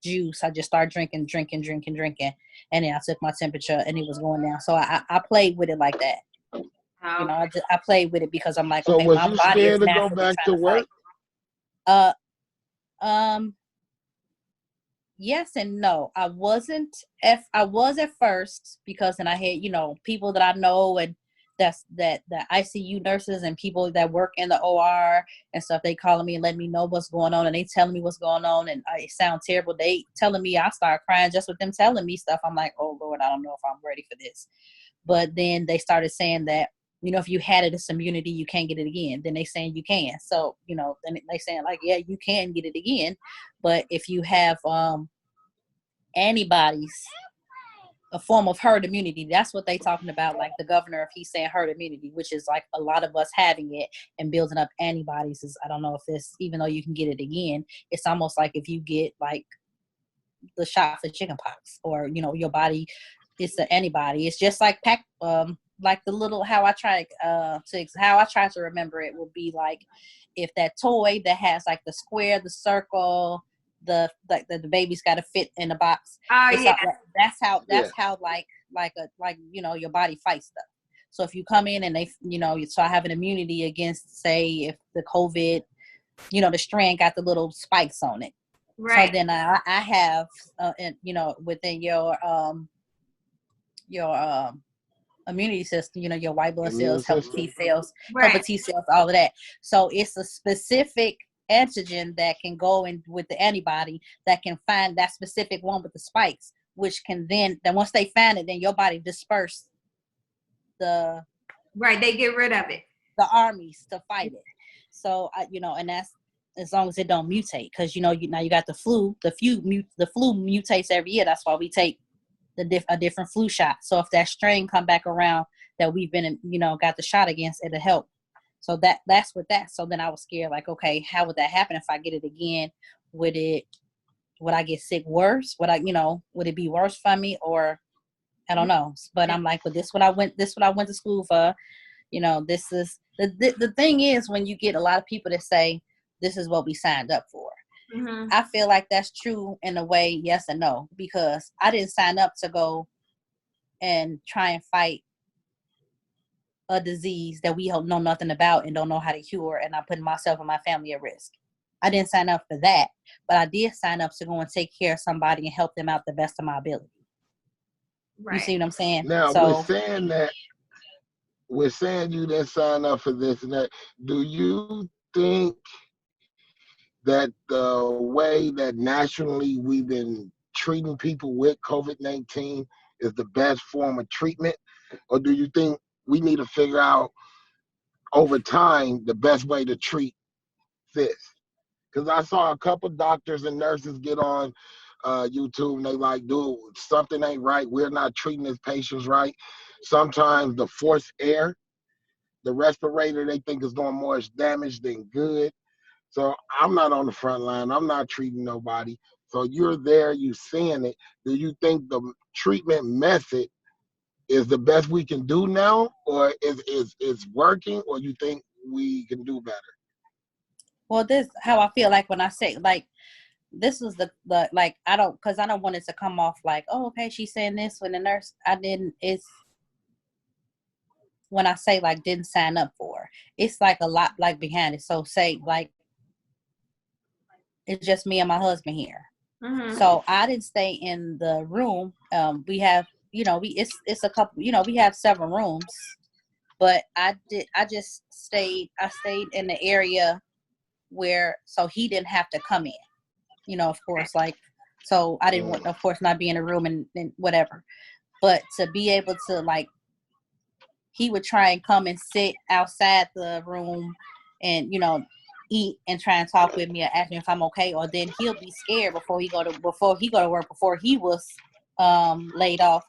juice. I just started drinking. And then I took my temperature and it was going down. So I played with it like that. I played with it because I'm like, So okay, was my you body is scared to go naturally back trying to to work? fight. Yes and no. I was at first because then I had, people that I know and the ICU nurses and people that work in the OR and stuff, they calling me and letting me know what's going on and they telling me what's going on and it sounds terrible. They telling me, I start crying just with them telling me stuff. I'm like, oh Lord, I don't know if I'm ready for this. But then they started saying that, if you had it, it's immunity, you can't get it again. Then they saying you can. So, then they saying like, yeah, you can get it again. But if you have antibodies, a form of herd immunity, that's what they talking about. Like the governor, if he's saying herd immunity, which is like a lot of us having it and building up antibodies is, I don't know if this, even though you can get it again, it's almost like if you get like the shot for chickenpox or, your body, it's an antibody. It's just like like the little, how I try to remember it would be like if that toy that has like the square, the circle, the baby's got to fit in a box. Oh yeah. That's how your body fights stuff. So if you come in and they, so I have an immunity against, say, if the COVID, the strand got the little spikes on it. Right. So then I have, within your immunity system, your white blood cells, helper T cells, helper T cells, all of that. So it's a specific antigen that can go in with the antibody that can find that specific one with the spikes, which can then once they find it, then your body disperse they get rid of it, the armies to fight it. So and that's as long as it don't mutate, because now you got the flu. The flu mutates every year. That's why we take a different flu shot. So if that strain come back around that we've been got the shot against, it'll help. So that's what that. So then I was scared, like, okay, how would that happen if I get it again? Would I get sick worse? Would it be worse for me, or I don't know. But I'm like, but this what I went to school for. This is the thing is, when you get a lot of people that say this is what we signed up for. Mm-hmm. I feel like that's true in a way, yes and no, because I didn't sign up to go and try and fight a disease that we know nothing about and don't know how to cure, and I'm putting myself and my family at risk. I didn't sign up for that, but I did sign up to go and take care of somebody and help them out the best of my ability. Right. You see what I'm saying? Now, we're saying you didn't sign up for this and that. Do you think that the way that nationally we've been treating people with COVID-19 is the best form of treatment? Or do you think we need to figure out over time the best way to treat this? Because I saw a couple doctors and nurses get on YouTube and they like, dude, something ain't right. We're not treating these patients right. Sometimes the forced air, the respirator, they think is doing more damage than good. So I'm not on the front line. I'm not treating nobody. So you're there, you seeing it. Do you think the treatment method is the best we can do now, or is working, or you think we can do better? Well, this how I feel like when I say like this is the like I don't want it to come off like, oh, okay, she's saying this when the nurse it's when I say like didn't sign up for, it's like a lot like behind it. So say like it's just me and my husband here. Mm-hmm. So I didn't stay in the room. We have it's a couple, we have several rooms, but I stayed in the area where, so he didn't have to come in, of course, like, so I didn't want, of course, not be in a room and whatever, but to be able to like, he would try and come and sit outside the room and, you know, eat and try and talk with me or ask me if I'm okay. Or then he'll be scared before he go to work, before he was laid off.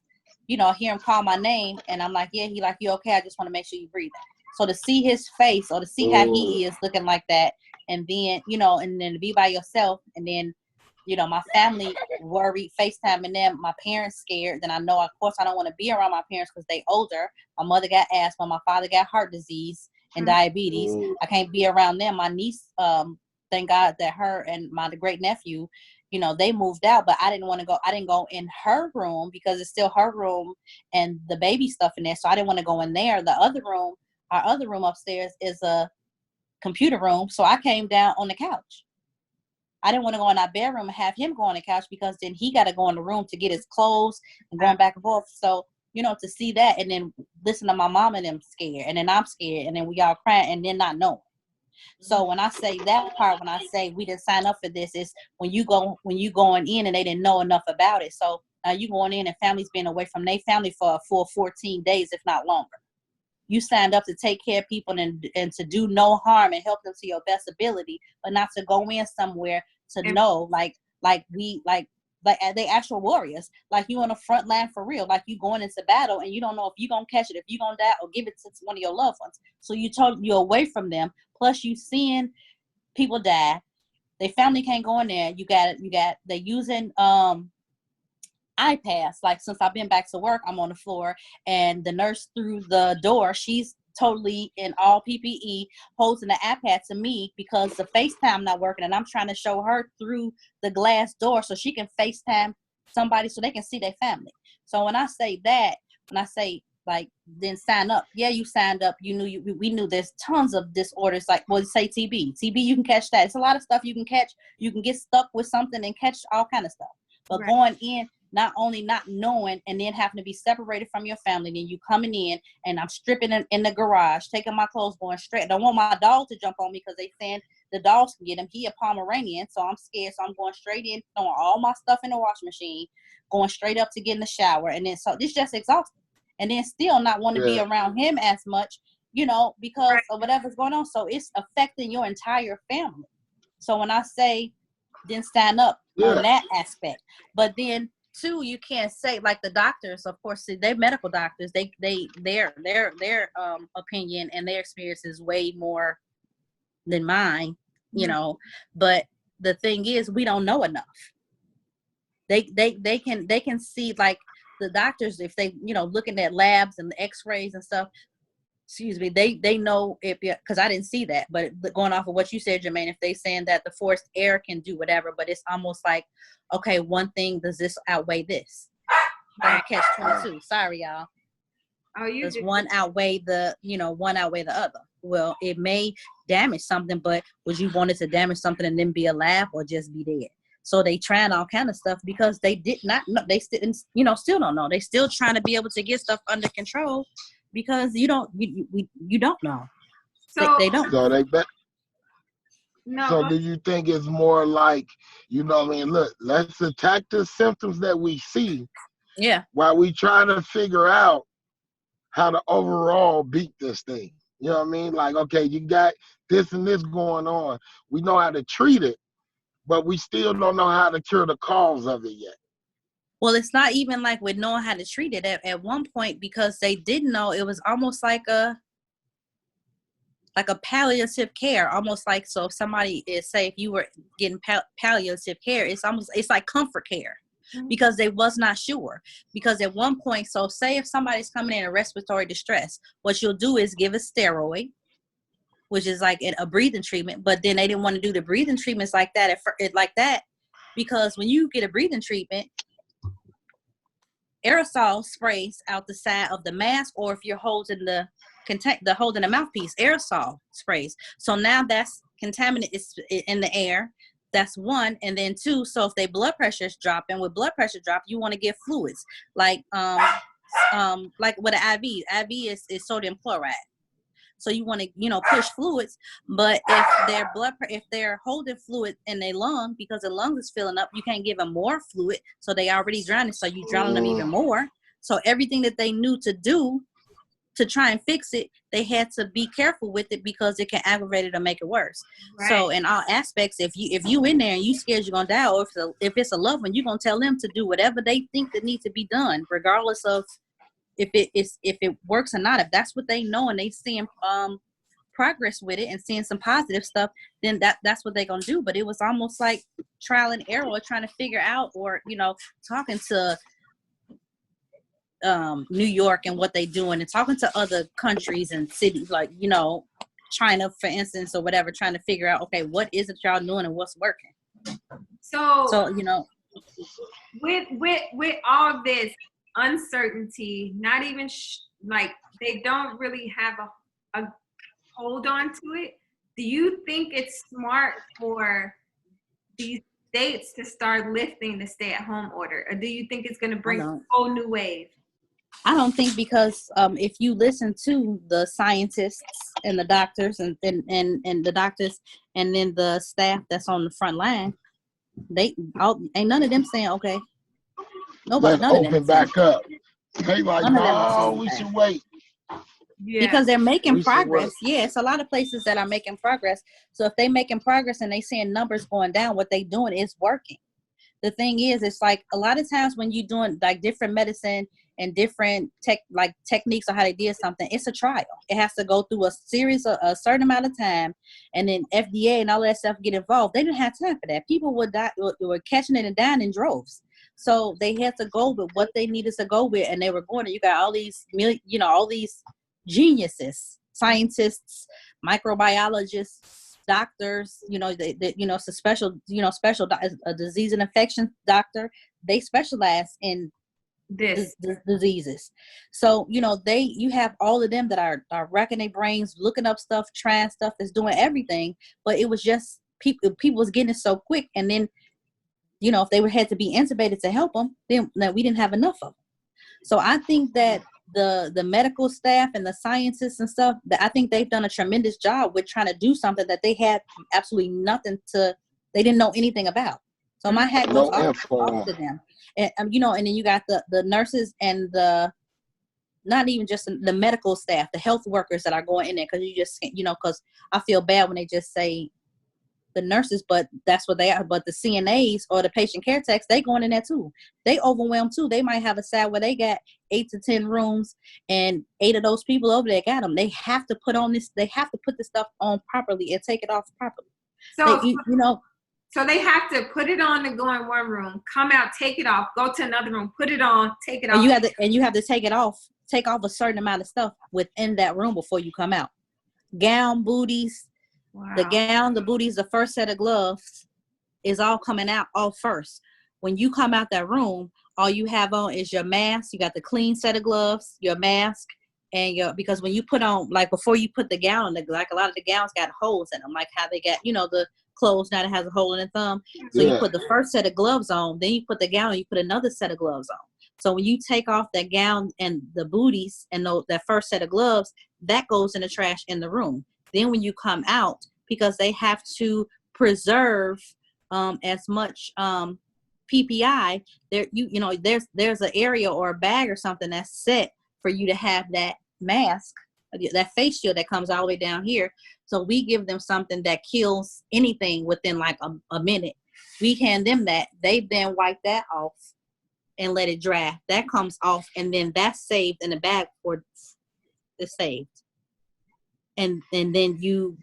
You know, I hear him call my name and I'm like, yeah, he like, you okay? I just want to make sure you breathing. So to see his face or to see how he is looking like that, and then, you know, and then to be by yourself, and then, you know, my family worried, FaceTiming them, my parents scared. Then I know, of course, I don't want to be around my parents because they older. My mother got asthma, my father got heart disease and diabetes. I can't be around them. My niece, thank God that her and my great nephew, you know, they moved out, but I didn't want to go. I didn't go in her room because it's still her room and the baby stuff in there. So I didn't want to go in there. The other room, our other room upstairs is a computer room. So I came down on the couch. I didn't want to go in our bedroom and have him go on the couch because then he got to go in the room to get his clothes and going back and forth. So, you know, to see that and then listen to my mom and them scared, and then I'm scared, and then we all crying and then not knowing. So when I say that part, when I say we didn't sign up for this, is when you going in and they didn't know enough about it. So now you going in and families being away from their family for a full 14 days, if not longer. You signed up to take care of people and to do no harm and help them to your best ability, but not to go in somewhere to know like they actual warriors, like you on the front line for real, like you going into battle and you don't know if you're gonna catch it, if you're gonna die, or give it to one of your loved ones. So you're away from them. Plus you seeing people die. Their family can't go in there. You got they're using iPads. Like since I've been back to work, I'm on the floor and the nurse through the door, she's totally in all PPE, holding the iPad to me because the FaceTime not working, and I'm trying to show her through the glass door so she can FaceTime somebody so they can see their family. So when I say like then sign up, yeah, you signed up, you knew we knew there's tons of disorders, like say TB, you can catch that. It's a lot of stuff you can catch. You can get stuck with something and catch all kind of stuff. But going in, not only not knowing and then having to be separated from your family, then you coming in and I'm stripping in the garage, taking my clothes, going straight. I don't want my dog to jump on me because they saying the dogs can get him. He a Pomeranian, so I'm scared. So I'm going straight in, throwing all my stuff in the washing machine, going straight up to get in the shower. And then so this just exhausting. And then still not want to be around him as much, you know, because of whatever's going on. So it's affecting your entire family. So when I say then sign up on that aspect, but then too, you can't say like the doctors, of course, they're medical doctors. Their opinion and their experience is way more than mine, you know. But the thing is, we don't know enough. They can see, like the doctors, if they, you know, looking at labs and the X-rays and stuff. Excuse me, they know if, because I didn't see that, but going off of what you said, Jermaine, if they saying that the forced air can do whatever, but it's almost like, okay, one thing, does this outweigh this? Catch 22. Sorry, y'all. Does one outweigh the other? Well, it may damage something, but would you want it to damage something and then be alive or just be dead? So they trying all kind of stuff because they did not know. They still don't know. They still trying to be able to get stuff under control. Because you don't know. So they don't. So they bet. No. So do you think it's more like, you know what I mean? Look, let's attack the symptoms that we see. Yeah. While we trying to figure out how to overall beat this thing. You know what I mean? Like, okay, you got this and this going on. We know how to treat it, but we still don't know how to cure the cause of it yet. Well, it's not even like with knowing how to treat it at one point, because they didn't know. It was almost like a palliative care, almost like, so if somebody is, say, if you were getting palliative care, it's like comfort care, because they was not sure. Because at one point, so say if somebody's coming in respiratory distress, what you'll do is give a steroid, which is like a breathing treatment, but then they didn't want to do the breathing treatments like that because when you get a breathing treatment, aerosol sprays out the side of the mask, or if you're holding the mouthpiece, aerosol sprays. So now that's contaminant is in the air. That's one. And then two, so if their blood pressure is dropping, with blood pressure drop, you want to give fluids like with an IV. IV is sodium chloride. So you want to, push fluids. But if they're holding fluid in their lung because the lungs is filling up, you can't give them more fluid. So they already drowning. So you drowning them even more. So everything that they knew to do to try and fix it, they had to be careful with it because it can aggravate it or make it worse. Right. So in all aspects, if you in there and you scared you're gonna die, or if it's a loved one, you're gonna tell them to do whatever they think that needs to be done, regardless of if it works or not. If that's what they know and they seeing progress with it and seeing some positive stuff, then that's what they're gonna do. But it was almost like trial and error, trying to figure out, or talking to New York and what they doing, and talking to other countries and cities like China, for instance, or whatever, trying to figure out, okay, what is it y'all doing and what's working. So with all this uncertainty, not even like they don't really have a hold on to it. Do you think it's smart for these states to start lifting the stay-at-home order, or do you think it's going to bring a whole new wave? I don't think, because if you listen to the scientists and the doctors and the doctors and then the staff that's on the front line, ain't none of them saying okay. Let's open back up. They like, no, we should wait. Yeah. Because they're making progress. Yeah, it's a lot of places that are making progress. So if they're making progress and they seeing numbers going down, what they doing is working. The thing is, it's like a lot of times when you're doing like different medicine and different techniques or how they did something, it's a trial. It has to go through a series of a certain amount of time, and then FDA and all that stuff get involved. They didn't have time for that. People would die, were catching it and dying in droves. So they had to go with what they needed to go with, and they were going. You got all these, all these geniuses, scientists, microbiologists, doctors, it's a special a disease and infection doctor. They specialize in this diseases. So you have all of them that are racking their brains, looking up stuff, trying stuff, that's doing everything. But it was just people was getting it so quick, and then if they had to be intubated to help them, then we didn't have enough of them. So I think that the medical staff and the scientists and stuff, that I think they've done a tremendous job with trying to do something that they had absolutely nothing they didn't know anything about. So my hat goes off to them. And and then you got the nurses and the, not even just the medical staff, the health workers that are going in there, because you just because I feel bad when they just say the nurses, but that's what they are. But the CNAs or the patient care techs, they going in there too. They overwhelmed too. They might have a side where they got 8 to 10 rooms, and 8 of those people over there got them. They have to put on this. They have to put this stuff on properly and take it off properly. So So they have to put it on to go in one room, come out, take it off, go to another room, put it on, take it off. And you have to take off a certain amount of stuff within that room before you come out. Gown, booties. Wow. The gown, the booties, the first set of gloves is all coming out all first. When you come out that room, all you have on is your mask. You got the clean set of gloves, your mask, and because when you put on, like before you put the gown, like a lot of the gowns got holes in them, like how they got, the clothes now that has a hole in the thumb. So you put the first set of gloves on, then you put the gown, and you put another set of gloves on. So when you take off that gown and the booties and that first set of gloves, that goes in the trash in the room. Then when you come out, because they have to preserve as much PPI, there's an area or a bag or something that's set for you to have that mask, that face shield that comes all the way down here. So we give them something that kills anything within like a minute. We hand them that. They then wipe that off and let it dry. That comes off, and then that's saved in the bag for it's saved. And then you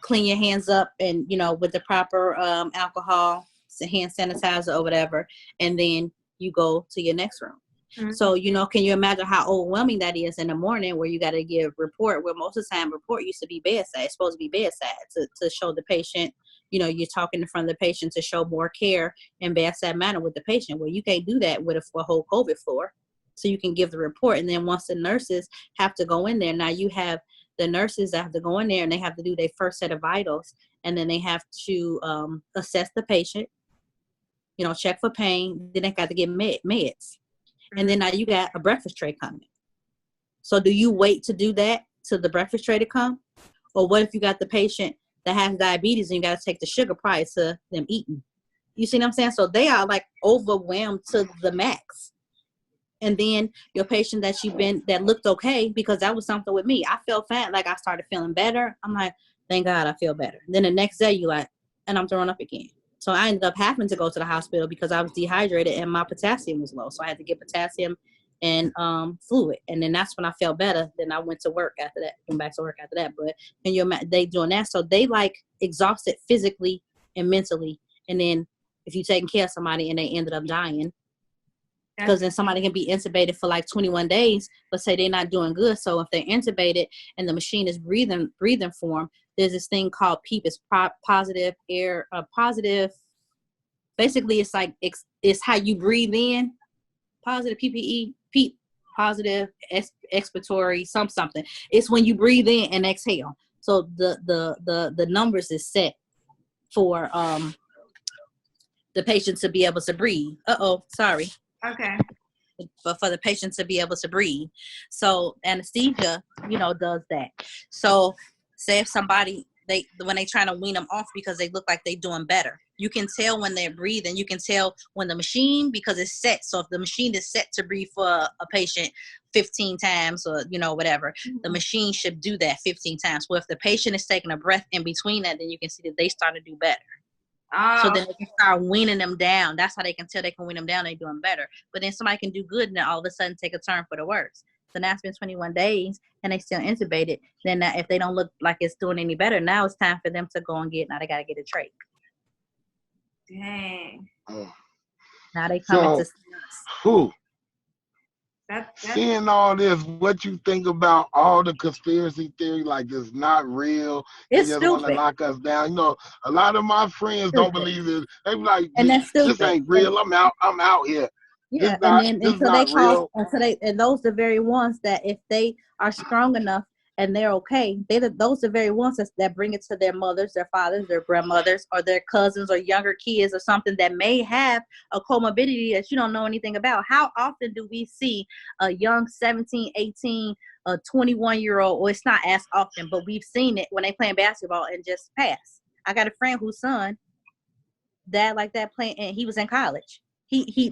clean your hands up and with the proper alcohol, hand sanitizer or whatever, and then you go to your next room. Mm-hmm. So can you imagine how overwhelming that is in the morning, where you got to give report, where most of the time report used to be bedside. It's supposed to be bedside to show the patient, you're talking in front of the patient to show more care and bedside manner with the patient. Well, you can't do that with a whole COVID floor. So you can give the report, and then once the nurses have to go in there, now you have the nurses that have to go in there and they have to do their first set of vitals, and then they have to assess the patient, check for pain. Then they got to get meds. And then now you got a breakfast tray coming. So do you wait to do that till the breakfast tray to come? Or what if you got the patient that has diabetes and you got to take the sugar prior to them eating? You see what I'm saying? So they are like overwhelmed to the max. And then your patient that looked okay, because that was something with me. I felt fat, like I started feeling better. I'm like, thank God I feel better. Then the next day you like, and I'm throwing up again. So I ended up having to go to the hospital because I was dehydrated and my potassium was low. So I had to get potassium and fluid. And then that's when I felt better. Then I went to work after that, went back to work after that. But they doing that. So they like exhausted physically and mentally. And then if you're taking care of somebody and they ended up dying, because then somebody can be intubated for like 21 days, but say they're not doing good. So if they're intubated and the machine is breathing for them, there's this thing called PEEP. It's positive air, positive. Basically, it's like it's how you breathe in. Positive PPE, PEEP, positive expiratory something. It's when you breathe in and exhale. So the numbers is set for the patient to be able to breathe. Sorry. Okay. But for the patient to be able to breathe. So anesthesia, does that. So say if somebody, when they trying to wean them off because they look like they doing better, you can tell when they're breathing. You can tell when the machine, because it's set. So if the machine is set to breathe for a patient 15 times or, whatever, the machine should do that 15 times. Well, if the patient is taking a breath in between that, then you can see that they start to do better. So then they can start weaning them down. That's how they can tell they can wean them down. They're doing better. But then somebody can do good and then all of a sudden take a turn for the worse. So now it's been 21 days and they still intubated. Then now, if they don't look like it's doing any better, now it's time for them to go and now they got to get a trach. Dang. Now they coming to see us. Seeing all this, what you think about all the conspiracy theory, like it's not real, it's they just stupid. want to lock us down. A lot of my friends don't believe it. They be like, and that's stupid. This ain't real. I'm out here. Yeah, and those the very ones that if they are strong enough and they're okay, those the very ones that bring it to their mothers, their fathers, their grandmothers, or their cousins or younger kids or something that may have a comorbidity that you don't know anything about. How often do we see a young 17, 18, a 21-year-old, or it's not as often, but we've seen it when they playing basketball and just pass. I got a friend whose son, dad like that playing, and he was in college. She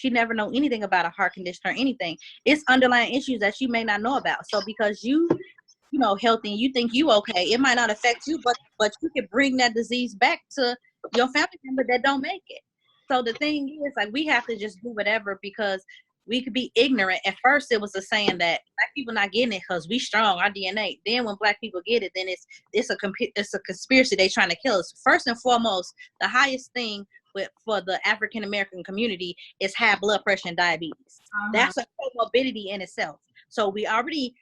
never know anything about a heart condition or anything. It's underlying issues that she may not know about. So because you healthy and you think you okay, it might not affect you, but you can bring that disease back to your family member that don't make it. So the thing is, like, we have to just do whatever, because we could be ignorant. At first it was a saying that black people not getting it because we strong, our DNA. Then when black people get it, then it's a conspiracy. They trying to kill us. First and foremost, the highest thing for the African American community is high blood pressure and diabetes. That's a comorbidity in itself. So we already,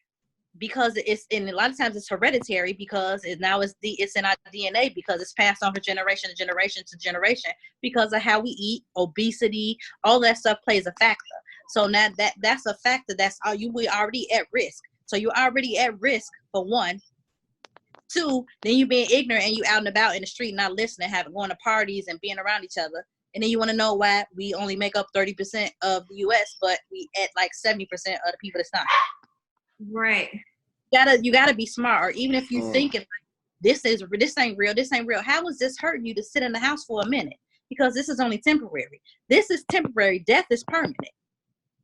because it's in a lot of times it's hereditary, because it's in our DNA, because it's passed on from generation to generation to generation because of how we eat, obesity, all that stuff plays a factor. So now that's a factor. We already at risk. So you're already at risk for one. Two, then you being ignorant and you out and about in the street, not listening, going to parties and being around each other. And then you want to know why we only make up 30% of the U.S., but we at like 70% of the people that's not. Right. You gotta be smart. Or even if you thinking like, this ain't real. How was this hurting you to sit in the house for a minute? Because this is only temporary. This is temporary. Death is permanent.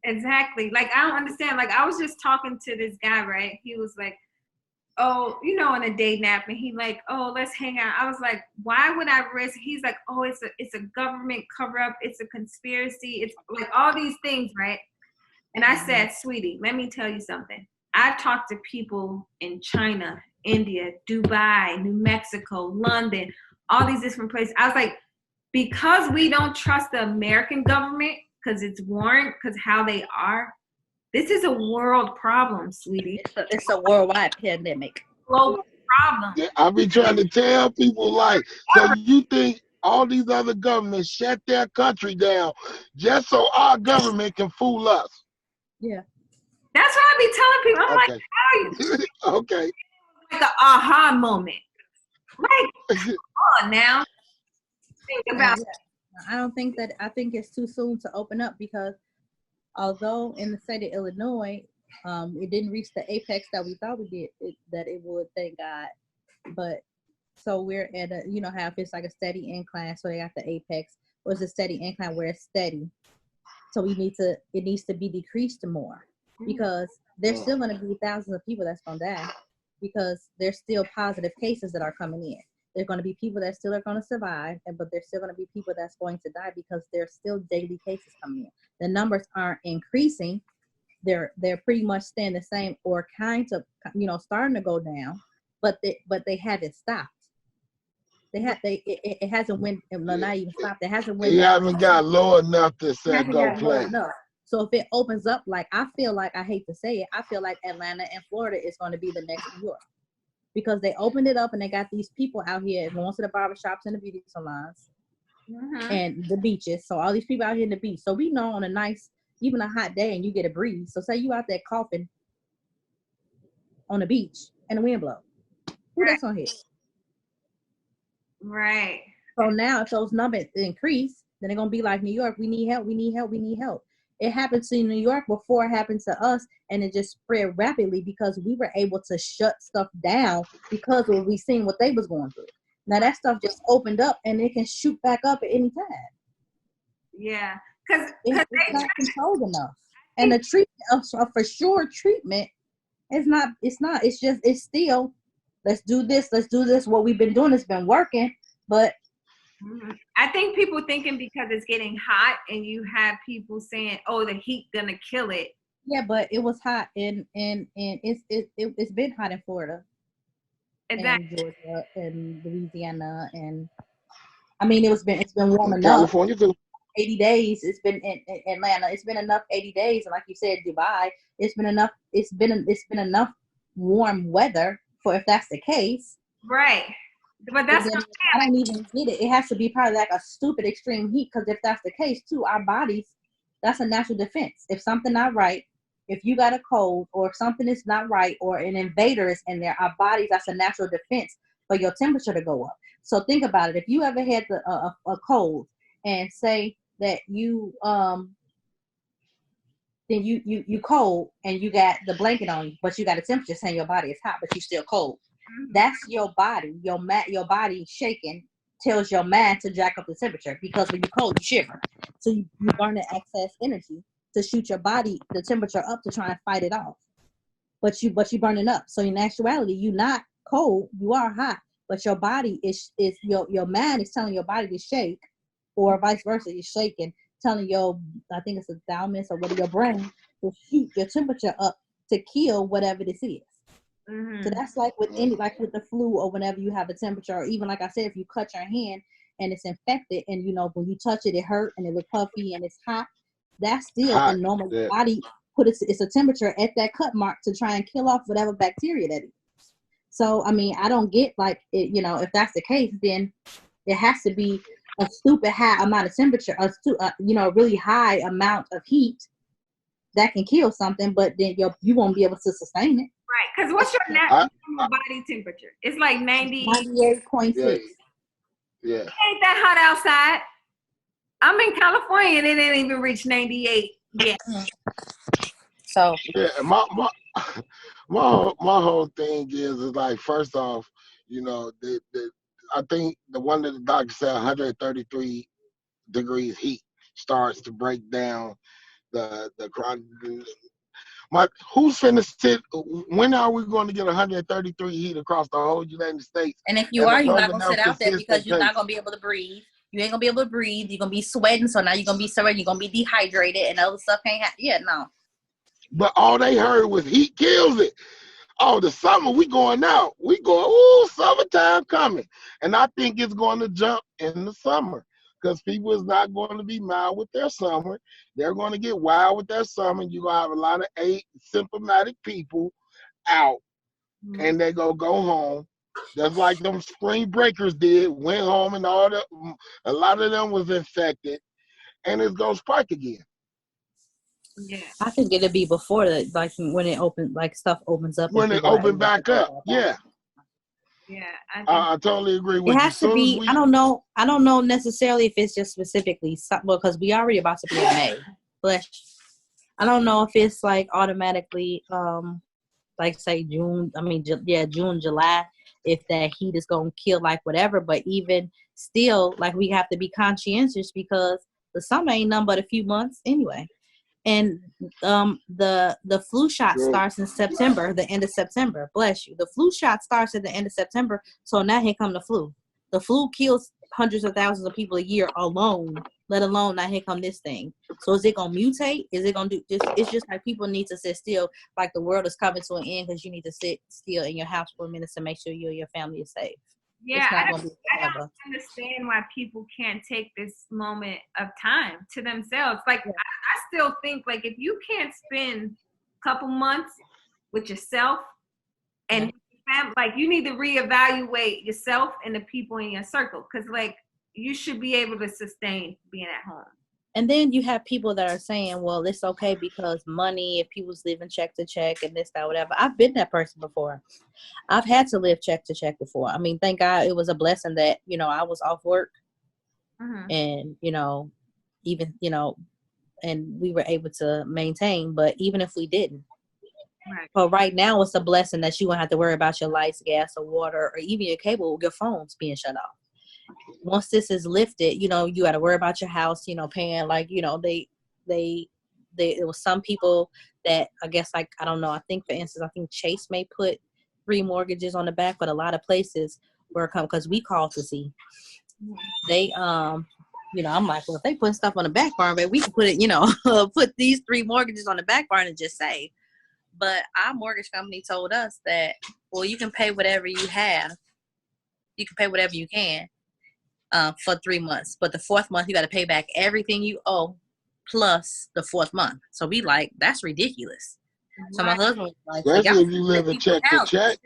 Exactly. Like, I don't understand. Like, I was just talking to this guy, right? He was like, oh, on a day nap, and he like, oh, let's hang out. I was like, why would I risk? He's like, oh, it's a government cover up. It's a conspiracy. It's like all these things, right? And I said, sweetie, let me tell you something. I've talked to people in China, India, Dubai, New Mexico, London, all these different places. I was like, because we don't trust the American government because it's warrant, because how they are, this is a world problem, sweetie. It's a worldwide pandemic. Global problem. Yeah, I be trying to tell people, like, so you think all these other governments shut their country down just so our government can fool us? Yeah. That's what I be telling people. I'm like, how are you? Okay. Like an aha moment. Like, come on now. Think about it. I think it's too soon to open up, because although in the state of Illinois, it didn't reach the apex that we thought we did, that it would, thank God. But so we're at how if it's like a steady incline, so they got the apex, or it's a steady incline where it's steady. So it needs to be decreased more, because there's still going to be thousands of people that's going to die, because there's still positive cases that are coming in. There's going to be people that still are going to survive, but there's still going to be people that's going to die because there's still daily cases coming in. The numbers aren't increasing. They're pretty much staying the same, or kind of, starting to go down, but they haven't stopped. It hasn't went, not even stopped. It hasn't went You down. haven't got low enough to say go play. So if it opens up, like, I feel like, I hate to say it, I feel like Atlanta and Florida is going to be the next New York, because they opened it up and they got these people out here going to the barbershops and the beauty salons and the beaches. So all these people out here in the beach. So we know on a nice, even a hot day, and you get a breeze. So say you out there coughing on the beach and the wind blow, who that's gonna hit? Right. So now if those numbers increase, then they're gonna be like New York, we need help, we need help, we need help. It happened to New York before it happened to us, and it just spread rapidly because we were able to shut stuff down because we seen what they was going through. Now that stuff just opened up, and it can shoot back up at any time. Yeah, because it's not controlled enough, and the treatment, for sure, treatment is not. It's still, let's do this. What we've been doing has been working, but. I think people thinking because it's getting hot and you have people saying, "Oh, the heat gonna kill it." Yeah, but it was hot and it's been hot in Florida, exactly. And Georgia and Louisiana, and I mean it's been warm enough. California too. 80 days. It's been in Atlanta. It's been enough 80 days, and like you said, Dubai. It's been enough. It's been enough warm weather for if that's the case. Right. But that's I don't even get it. It has to be probably like a stupid extreme heat, because if that's the case too, our bodies, that's a natural defense. If something not right, if you got a cold, or if something is not right, or an invader is in there, our bodies, that's a natural defense for your temperature to go up. So think about it. If you ever had a cold, and say that you then you cold and you got the blanket on you, but you got a temperature saying your body is hot, but you still cold. That's your body. Your body shaking tells your mind to jack up the temperature, because when you cold, you shiver. So you burn the excess energy to shoot your body the temperature up to try and fight it off. But you burning up. So in actuality, you're not cold. You are hot, but your body is your mind is telling your body to shake, or vice versa. You're shaking, telling I think it's the thalamus or whatever, your brain to shoot your temperature up to kill whatever this is. So that's like with with the flu, or whenever you have a temperature, or even like I said, if you cut your hand and it's infected, and when you touch it, it hurt and it look puffy and it's hot. That's still a normal body it's a temperature at that cut mark to try and kill off whatever bacteria that is. So I mean, I don't get like it. If that's the case, then it has to be a stupid high amount of temperature, a really high amount of heat that can kill something, but then you won't be able to sustain it. Right, because what's your natural body temperature? It's like 98.6. Yeah. It ain't that hot outside. I'm in California and it ain't even reached 98 yet. So yeah, my whole thing is like, first off, I think the one that the doctor said 133 degrees heat starts to break down the who's finna sit? When are we going to get 133 heat across the whole United States? And if you're not gonna sit out there because you're not gonna be able to breathe. You ain't gonna be able to breathe. You're gonna be sweating, so now you're gonna be sweating. You're gonna be dehydrated, and other stuff can't happen. Yeah, no. But all they heard was heat kills it. Oh, the summer we going out. We going, ooh, summertime coming. And I think it's going to jump in the summer, because people is not going to be mild with their summer. They're going to get wild with their summer. You're going to have a lot of asymptomatic people out, and they're going to go home. Just like them spring breakers did, went home, and a lot of them was infected, and it's going to spike again. Yeah, I think it'll be before that, like when it opens, like stuff opens up. When it opens back up, yeah. Yeah, I totally agree with you. It has to be. I don't know necessarily if it's just specifically because we already about to be in May. But I don't know if it's like automatically, like say June. I mean, June, July. If that heat is gonna kill like whatever, but even still, like we have to be conscientious, because The summer ain't nothing but a few months anyway. And the flu shot starts in September, the end of September. Bless you. The flu shot starts at the end of September. So now here come the flu. The flu kills hundreds of thousands of people a year alone, let alone now here come this thing. So is it gonna mutate? Is it gonna do just? It's just like people need to sit still, like the world is coming to an end because you need to sit still in your house for a minute to make sure you and your family is safe. Yeah, It's not I gonna be don't forever. understand why people can't take this moment of time to themselves. Like, I still think, like, if you can't spend a couple months with yourself and like, you need to reevaluate yourself and the people in your circle, because, like, you should be able to sustain being at home. And then you have people that are saying, well, it's okay because money, if people's living check to check and this, that, whatever. I've been that person before. I've had to live check to check before. I mean, thank God it was a blessing that, I was off work and, even, and we were able to maintain. But even if we didn't, but right now it's a blessing that you won't have to worry about your lights, gas, or water, or even your cable, your phones being shut off. Once this is lifted, you got to worry about your house, paying there was some people that I guess, like, I don't know. I think, for instance, Chase may put 3 mortgages on the back, but a lot of places because we called to see, they, I'm like, well, if they put stuff on the back burner, we can put it, put these 3 mortgages on the back burner and just save. But our mortgage company told us that, well, you can pay whatever you have. You can pay whatever you can. For 3 months, but the 4th month you got to pay back everything you owe plus the 4th month. So we like, that's ridiculous. So my husband was like, especially if you live in check to check.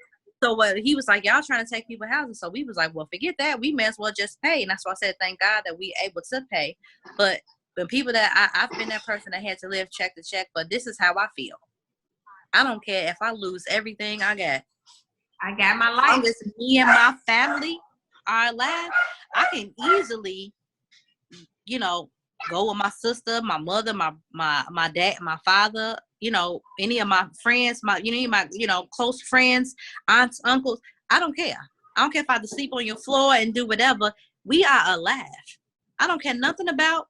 So he was like, y'all trying to take people houses. So we was like, well, forget that. We may as well just pay. And that's why I said, thank God that we able to pay. But the people that I've been that person that had to live check to check, but this is how I feel. I don't care if I lose everything I got. I got my life. As long as me and my family are alive, I can easily, go with my sister, my mother, my dad, my father, any of my friends, my close friends, aunts, uncles. I don't care. I don't care if I have to sleep on your floor and do whatever. We are alive. I don't care nothing about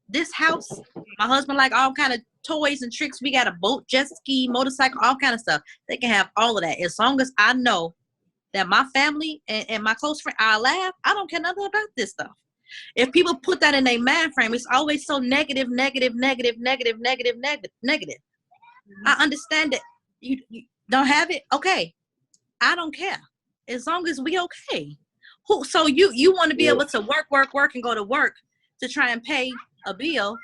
this house. My husband like all kind of toys and tricks. We got a boat, jet ski, motorcycle, all kind of stuff. They can have all of that as long as I know that my family and my close friend are alive. I don't care nothing about this stuff. If people put that in their mind frame, it's always so negative. I understand that you don't have it. Okay. I don't care. As long as we okay. So you want to be able to work and go to work to try and pay a bill,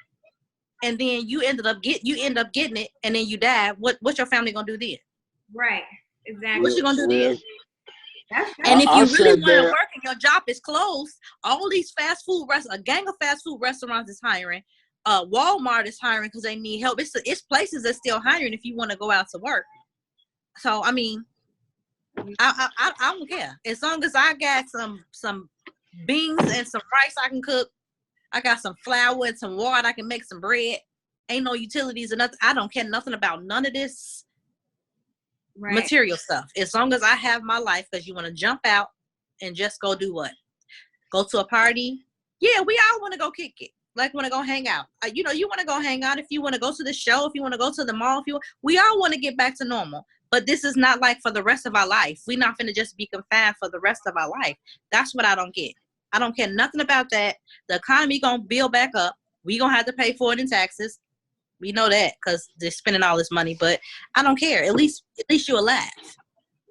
and then you end up getting it, and then you die. What's your family gonna do then? Right. Exactly. What you gonna do then? And if you really want to work and your job is closed, all these fast food a gang of fast food restaurants is hiring. Walmart is hiring because they need help. It's places that's still hiring if you want to go out to work. So I mean, I don't care as long as I got some beans and some rice I can cook. I got some flour and some water. I can make some bread. Ain't no utilities or nothing. I don't care nothing about none of this. Right. Material stuff. As long as I have my life, because you want to jump out and just go do what? Go to a party? Yeah, we all want to go kick it. Like, want to go hang out. You want to go hang out. If you want to go to the show, if you want to go to the mall, we all want to get back to normal. But this is not like for the rest of our life. We're not going to just be confined for the rest of our life. That's what I don't get. I don't care nothing about that. The economy going to build back up. We going to have to pay for it in taxes. We know that because they're spending all this money, but I don't care. At least you're alive.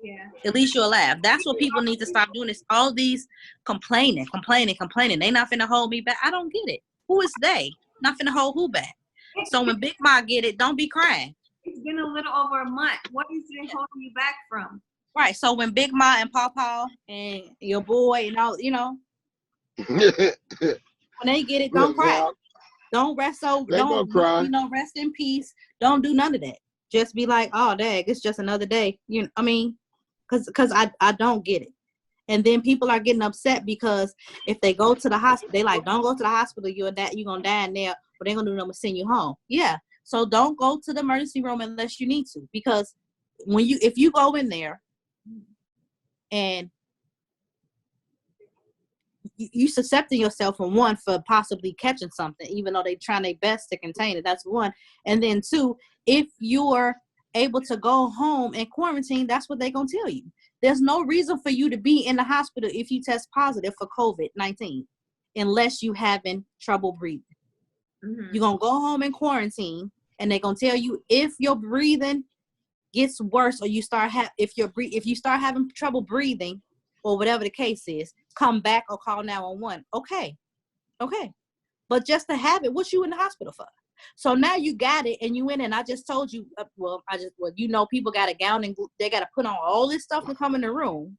Yeah. At least you're alive. That's what people need to stop doing. Is all these complaining. They not finna hold me back. I don't get it. Who is they? Not finna hold who back? So when Big Ma get it, don't be crying. It's been a little over a month. What is it holding you back from? Right. So when Big Ma and Pawpaw and your boy and all, when they get it, don't cry. Don't rest cry. Rest in peace. Don't do none of that. Just be like, oh, dang, it's just another day. Because I don't get it. And then people are getting upset because if they go to the hospital, they like, don't go to the hospital. You're gonna die in there, but they're gonna do nothing but send you home. Yeah. So don't go to the emergency room unless you need to, because if you go in there and you suscepting yourself from one for possibly catching something, even though they're trying their best to contain it. That's one. And then two, if you're able to go home and quarantine, that's what they're going to tell you. There's no reason for you to be in the hospital if you test positive for COVID-19, unless you having trouble breathing. You're going to go home and quarantine, and they're going to tell you if your breathing gets worse or you start if you start having trouble breathing or whatever the case is, come back or call 911. Okay. But just to have it, what you in the hospital for? So now you got it and you in, and I just told you, people got a gown and they got to put on all this stuff to come in the room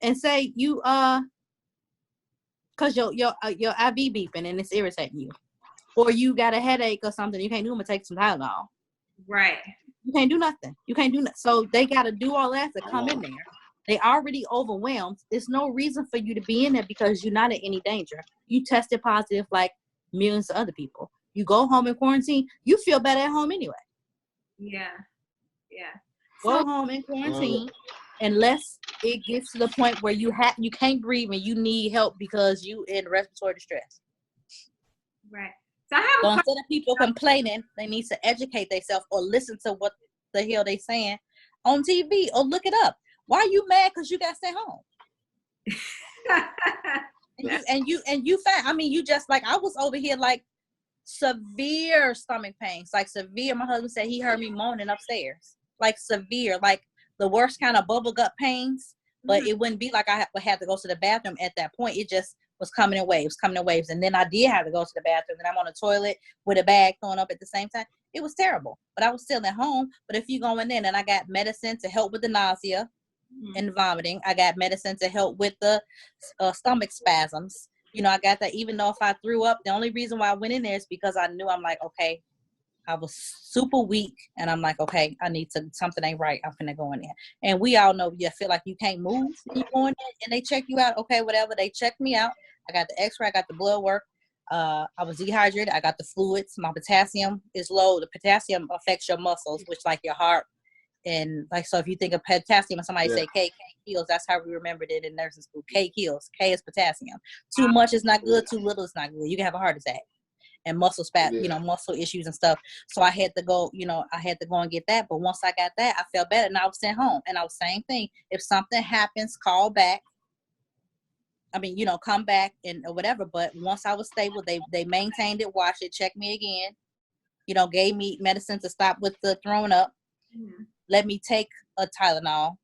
and say you, cause your IV beeping and it's irritating you, or you got a headache or something. You can't do them, take some Tylenol. Right. You can't do nothing. So they got to do all that to come in there. They already overwhelmed. There's no reason for you to be in there because you're not in any danger. You tested positive like millions of other people. You go home and quarantine, you feel better at home anyway. Yeah. Go home and quarantine unless it gets to the point where you can't breathe and you need help because you in respiratory distress. Right. So I have instead of people complaining, they need to educate themselves or listen to what the hell they saying on TV or look it up. Why are you mad because you got to stay home? you found, I mean, you just like, I was over here like severe stomach pains, like severe. My husband said he heard me moaning upstairs, like severe, like the worst kind of bubble gut pains, but it wouldn't be like I had to go to the bathroom at that point. It just was coming in waves. And then I did have to go to the bathroom, and I'm on the toilet with a bag thrown up at the same time. It was terrible, but I was still at home. But if you go in there, and I got medicine to help with the nausea and vomiting. I got medicine to help with the stomach spasms. You know, I got that. Even though if I threw up, the only reason why I went in there is because I knew, I'm like, okay, I was super weak, and I'm like, okay, I need to, something ain't right. I'm gonna go in there. And we all know, you feel like you can't move. You go in there and they check you out. Okay, whatever. They checked me out. I got the X-ray. I got the blood work. I was dehydrated. I got the fluids. My potassium is low. The potassium affects your muscles, which like your heart. And like, so if you think of potassium and somebody say K kills, that's how we remembered it in nursing school. K kills. K is potassium. Too much is not good. Too little is not good. You can have a heart attack and muscle muscle issues and stuff. So I had to go, and get that. But once I got that, I felt better and I was sent home. And I was same thing. If something happens, call back. I mean, come back and or whatever. But once I was stable, they maintained it, watched it, checked me again, gave me medicine to stop with the throwing up. Mm-hmm. Let me take a Tylenol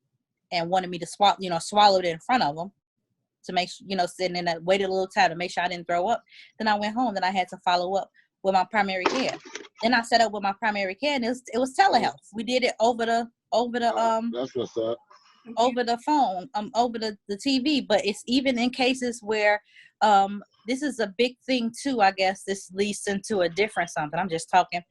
and wanted me to swallow it in front of them to make sure, sitting in that, waited a little time to make sure I didn't throw up. Then I went home. Then I had to follow up with my primary care. Then I set up with my primary care, and it was telehealth. We did it over the that's what's up. Over the phone, over the TV. But it's even in cases where this is a big thing too. I guess this leads into a different something. I'm just talking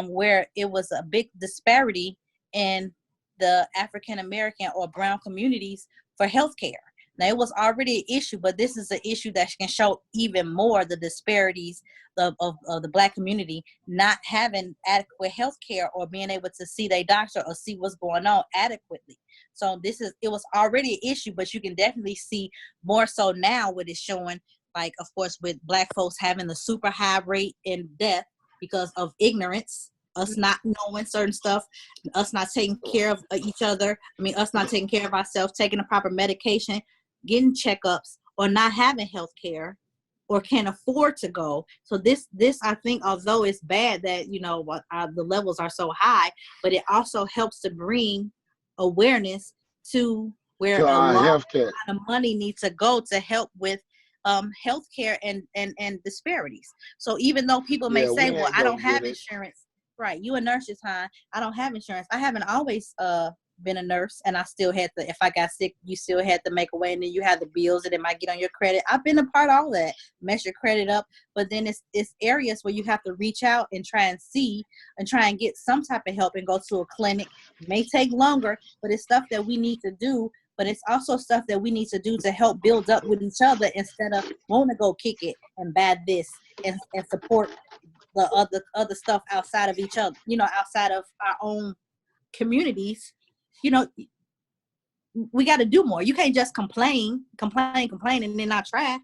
where it was a big disparity in the African American or brown communities for healthcare. Now, it was already an issue, but this is an issue that can show even more the disparities of the Black community not having adequate healthcare or being able to see their doctor or see what's going on adequately. So it was already an issue, but you can definitely see more so now what it's showing, like, of course, with Black folks having the super high rate in death because of ignorance, us not knowing certain stuff, us not taking care of each other. I mean, us not taking care of ourselves, taking the proper medication, getting checkups, or not having health care or can't afford to go. So this I think, although it's bad that, the levels are so high, but it also helps to bring awareness to where a lot of money needs to go to help with healthcare and disparities. So even though people may say, well, I don't have insurance. Right. You a nurse is fine. I don't have insurance. I haven't always been a nurse, and I still had to, if I got sick, you still had to make a way, and then you have the bills and it might get on your credit. I've been a part of all that, mess your credit up. But then it's areas where you have to reach out and try and see and try and get some type of help and go to a clinic. It may take longer, but it's stuff that we need to do. But it's also stuff that we need to do to help build up with each other instead of want to go kick it and bad this and support the other stuff outside of each other, outside of our own communities. we got to do more. You can't just complain, and then not try.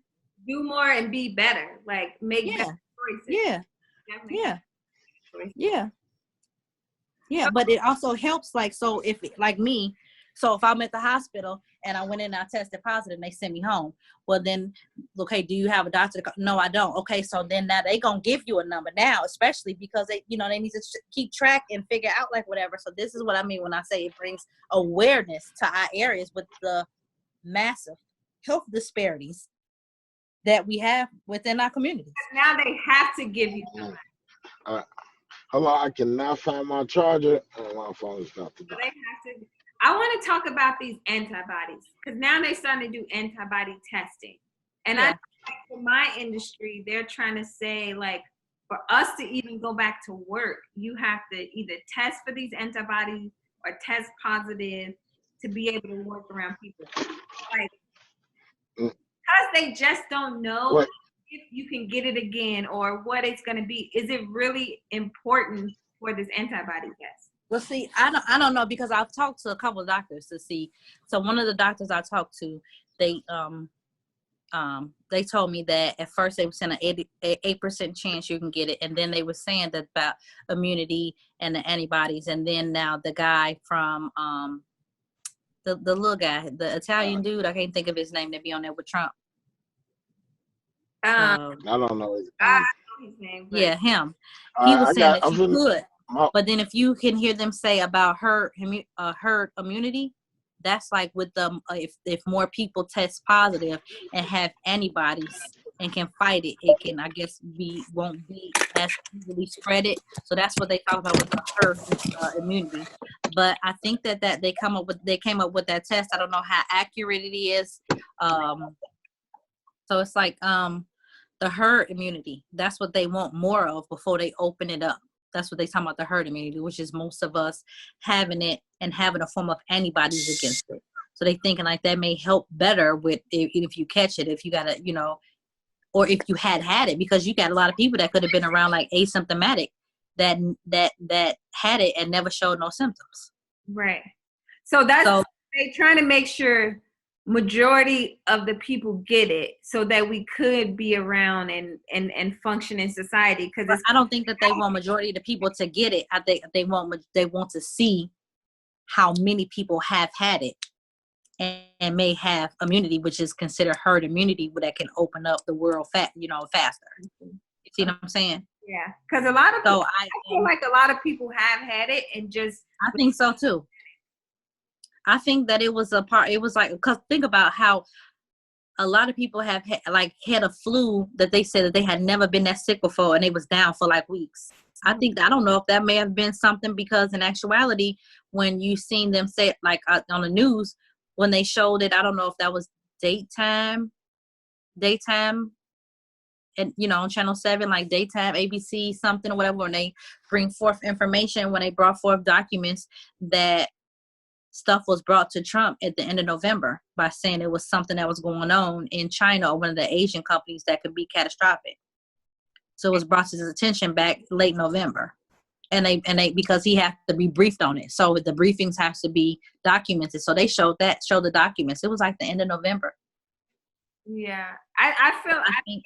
Do more and be better. Like make better choices. Yeah. Definitely Yeah. choices. Yeah. But it also helps. Like, so if like me, so if I'm at the hospital and I went in and I tested positive and they sent me home, well then, okay, do you have a doctor? No, I don't. Okay, so then now they gonna give you a number now, especially because they, they need to keep track and figure out like whatever. So this is what I mean when I say it brings awareness to our areas with the massive health disparities that we have within our communities. Now they have to give you. Hold on, I cannot find my charger. Oh, my phone is not So they have to. I want to talk about these antibodies because now they're starting to do antibody testing, and I think for my industry, they're trying to say like for us to even go back to work, you have to either test for these antibodies or test positive to be able to work around people. Like because they just don't know. What? If you can get it again or what it's going to be. Is it really important for this antibody test? Well, see, I don't know because I've talked to a couple of doctors to see. So one of the doctors I talked to, they told me that at first they were saying an 8% chance you can get it, and then they were saying that about immunity and the antibodies, and then now the guy from the little guy, the Italian dude, I can't think of his name, that be on there with Trump. I don't know his name. Yeah, him. He was saying that you could, but then if you can hear them say about herd immunity, that's like with them. If more people test positive and have antibodies and can fight it, it can, I guess, won't be as easily spread it. So that's what they talk about with the herd immunity. But I think that they came up with that test. I don't know how accurate it is. So it's like the herd immunity. That's what they want more of before they open it up. That's what they talk about, the herd immunity, which is most of us having it and having a form of antibodies against it. So they thinking like that may help better with if you catch it, if you got to, or if you had it, because you got a lot of people that could have been around like asymptomatic that had it and never showed no symptoms. Right. So they trying to make sure majority of the people get it so that we could be around and function in society. Because I don't think that they want majority of the people to get it. I think they want to see how many people have had it and may have immunity, which is considered herd immunity, that can open up the world faster. You see what I'm saying? Yeah, because a lot of people, I feel like a lot of people have had it and just. I think so too. I think that it was like, because think about how a lot of people have had a flu that they said that they had never been that sick before and they was down for like weeks. I don't know if that may have been something, because in actuality, when you seen them say like on the news, when they showed it, I don't know if that was daytime, and on Channel 7, like daytime, ABC, something or whatever, when they bring forth information, when they brought forth documents that stuff was brought to Trump at the end of November by saying it was something that was going on in China or one of the Asian companies that could be catastrophic. So it was brought to his attention back late November. And they because he had to be briefed on it. So the briefings have to be documented. So they showed the documents. It was like the end of November. Yeah. I feel like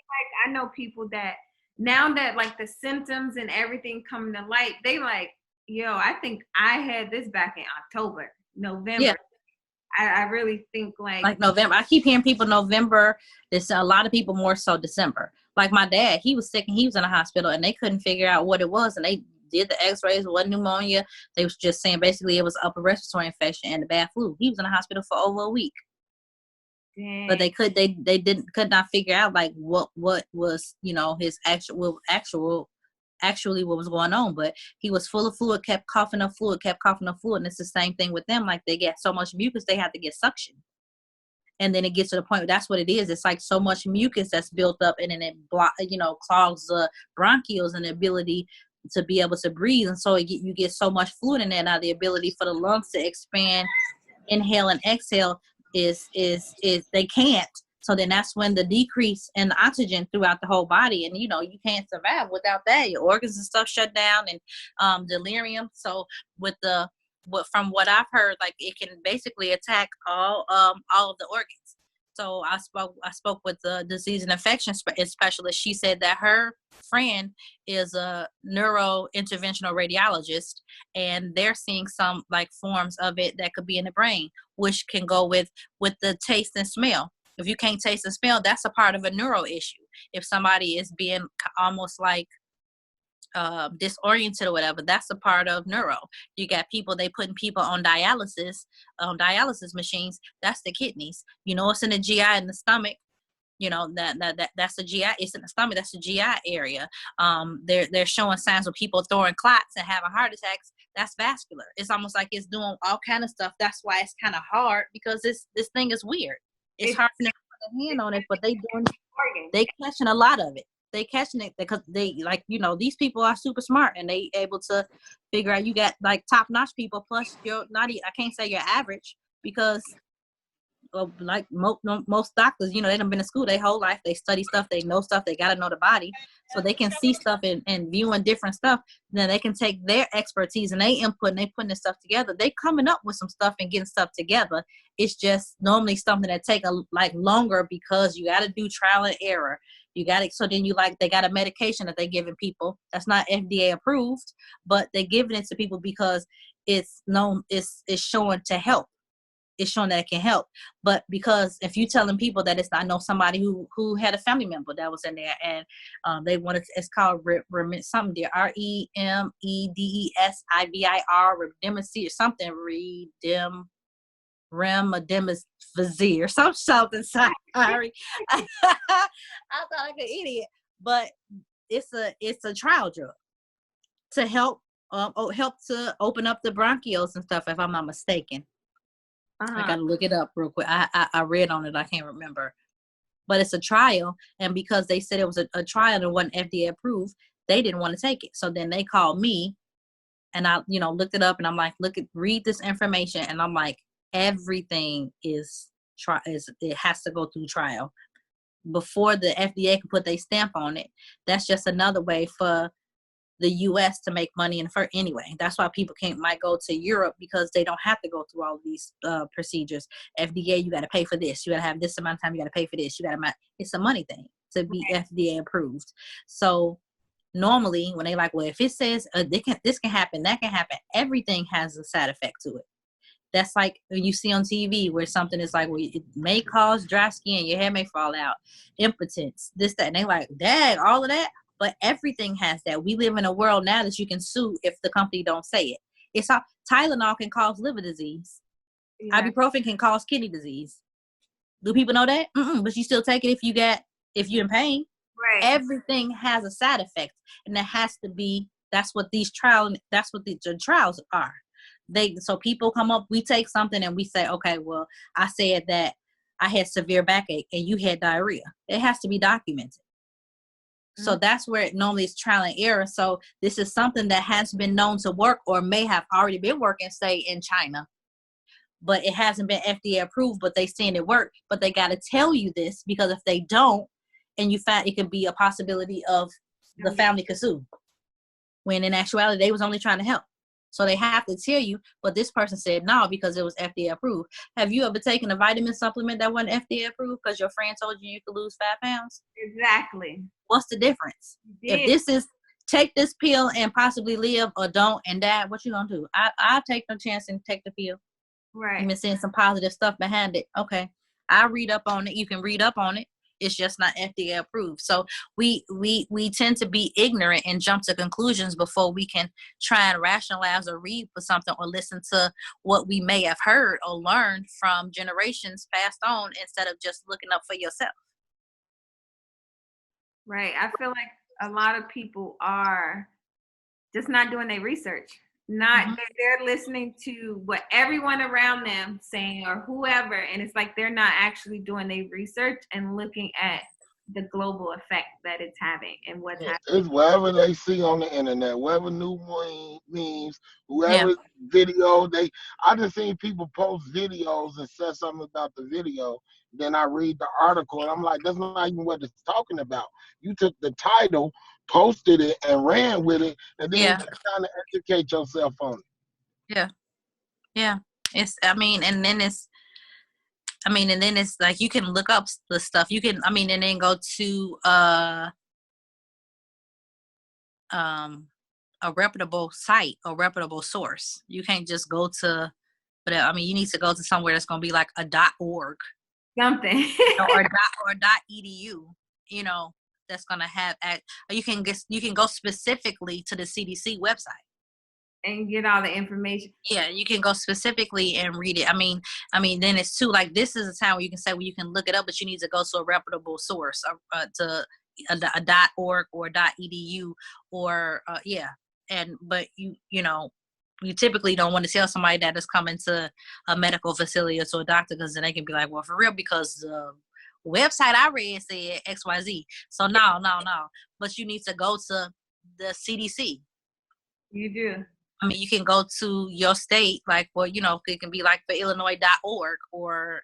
I know people that now that like the symptoms and everything coming to light, they like, yo, I think I had this back in October, November. Yeah. I really think like November. I keep hearing people November. There's a lot of people more so December. Like my dad, he was sick and he was in the hospital and they couldn't figure out what it was, and they did the x-rays. It wasn't pneumonia. They was just saying basically it was upper respiratory infection and the bad flu. He was in the hospital for over a week. Dang. But they could not figure out like what was his actually what was going on. But he was full of fluid, kept coughing up fluid, and it's the same thing with them. Like they get so much mucus they have to get suction, and then it gets to the point, that's what it is. It's like so much mucus that's built up, and then it clogs the bronchioles and the ability to be able to breathe, and so you get so much fluid in there. Now the ability for the lungs to expand, inhale and exhale is they can't. So then that's when the decrease in the oxygen throughout the whole body, and you can't survive without that. Your organs and stuff shut down, and delirium. So with the from what I've heard, like it can basically attack all of the organs. So I spoke with the disease and infection specialist. She said that her friend is a neurointerventional radiologist, and they're seeing some like forms of it that could be in the brain, which can go with the taste and smell. If you can't taste and smell, that's a part of a neuro issue. If somebody is being almost like disoriented or whatever, that's a part of neuro. You got people, they putting people on dialysis machines. That's the kidneys. You know, it's in the GI and the stomach. You know, that's the GI. It's in the stomach. That's the GI area. They're showing signs of people throwing clots and having heart attacks. That's vascular. It's almost like it's doing all kind of stuff. That's why it's kind of hard, because this thing is weird. It's hard for them to put a hand on it, but they catching a lot of it. They catching it because they, like, you know, these people are super smart, and they able to figure out. You got like top notch people, plus you're not. I can't say you're average, because like most doctors, you know, they done been in school their whole life. They study stuff, they know stuff, they got to know the body, so they can see stuff and viewing different stuff. Then they can take their expertise and they input, and they putting this stuff together. They coming up with some stuff and getting stuff together. It's just normally something that take longer, because you got to do trial and error. You got it. So then they got a medication that they giving people that's not FDA approved, but they're giving it to people because it's showing to help. It's showing that it can help. But because if you telling people that I know somebody who had a family member that was in there, and they wanted it's called something, remdesivir, something, remdesivir, something. Sorry, I thought like an idiot, but it's a trial drug to help to open up the bronchioles and stuff, if I'm not mistaken. I gotta look it up real quick. I read on it. I can't remember, but it's a trial, and because they said it was a trial and it wasn't FDA approved, they didn't want to take it. So then they called me, and I, looked it up, and I'm like, read this information, and I'm like, everything it has to go through trial before the FDA can put their stamp on it. That's just another way for the U.S. to make money anyway. That's why people might go to Europe, because they don't have to go through all these procedures. FDA, you got to pay for this. You got to have this amount of time. You got to pay for this. It's a money thing to be FDA approved. So normally when they like, well, if it says this can happen, that can happen, everything has a side effect to it. That's like when you see on TV where something is like, well, it may cause dry skin, your hair may fall out, impotence, this, that, and they like, dang, all of that. But everything has that. We live in a world now that you can sue if the company don't say it. It's all, Tylenol can cause liver disease. Yeah. Ibuprofen can cause kidney disease. Do people know that? But you still take it if you're in pain. Right. Everything has a side effect, and it has to be. That's what the trials are. So people come up, we take something and we say, okay, well, I said that I had severe backache and you had diarrhea. It has to be documented. So that's where it normally is trial and error. So this is something that has been known to work, or may have already been working, say in China, but it hasn't been FDA approved, but they seen it work. But they got to tell you this, because if they don't, and you find, it could be a possibility of the family could sue, when in actuality they was only trying to help. So they have to tell you, but this person said no because it was FDA approved. Have you ever taken a vitamin supplement that wasn't FDA approved because your friend told you could lose 5 pounds? Exactly. What's the difference? If this is take this pill and possibly live, or don't and die, what you gonna do? I'll take no chance and take the pill. Right. Even seeing some positive stuff behind it. Okay. I read up on it. You can read up on it. It's just not FDA approved. So we tend to be ignorant and jump to conclusions before we can try and rationalize or read for something, or listen to what we may have heard or learned from generations passed on, instead of just looking up for yourself. Right. I feel like a lot of people are just not doing their research. They're listening to what everyone around them saying, or whoever, and it's like they're not actually doing their research and looking at the global effect that it's having and what's happening. It's whatever they see on the internet, whatever new memes, whoever video I just seen people post videos and say something about the video. Then I read the article and I'm like, that's not even what it's talking about. You took the title, posted it, and ran with it, and then you're trying to educate yourself on it. Yeah. Yeah. And then it's like you can look up the stuff. You can, and then go to a reputable site or reputable source. You can't just go to, but you need to go to somewhere that's going to be like a .org Something. or .edu. That's going to have. You can go specifically to the CDC website and get all the information. Yeah, you can go specifically and read it. Then it's too, like, this is a time where you can say, well, you can look it up, but you need to go to a reputable source, to a .org or .edu or but you typically don't want to tell somebody that is coming to a medical facility or to a doctor, because then they can be like, well, for real, because the website I read said XYZ. So no. But you need to go to the CDC. You do. You can go to your state, like, well, it can be like for Illinois.org or,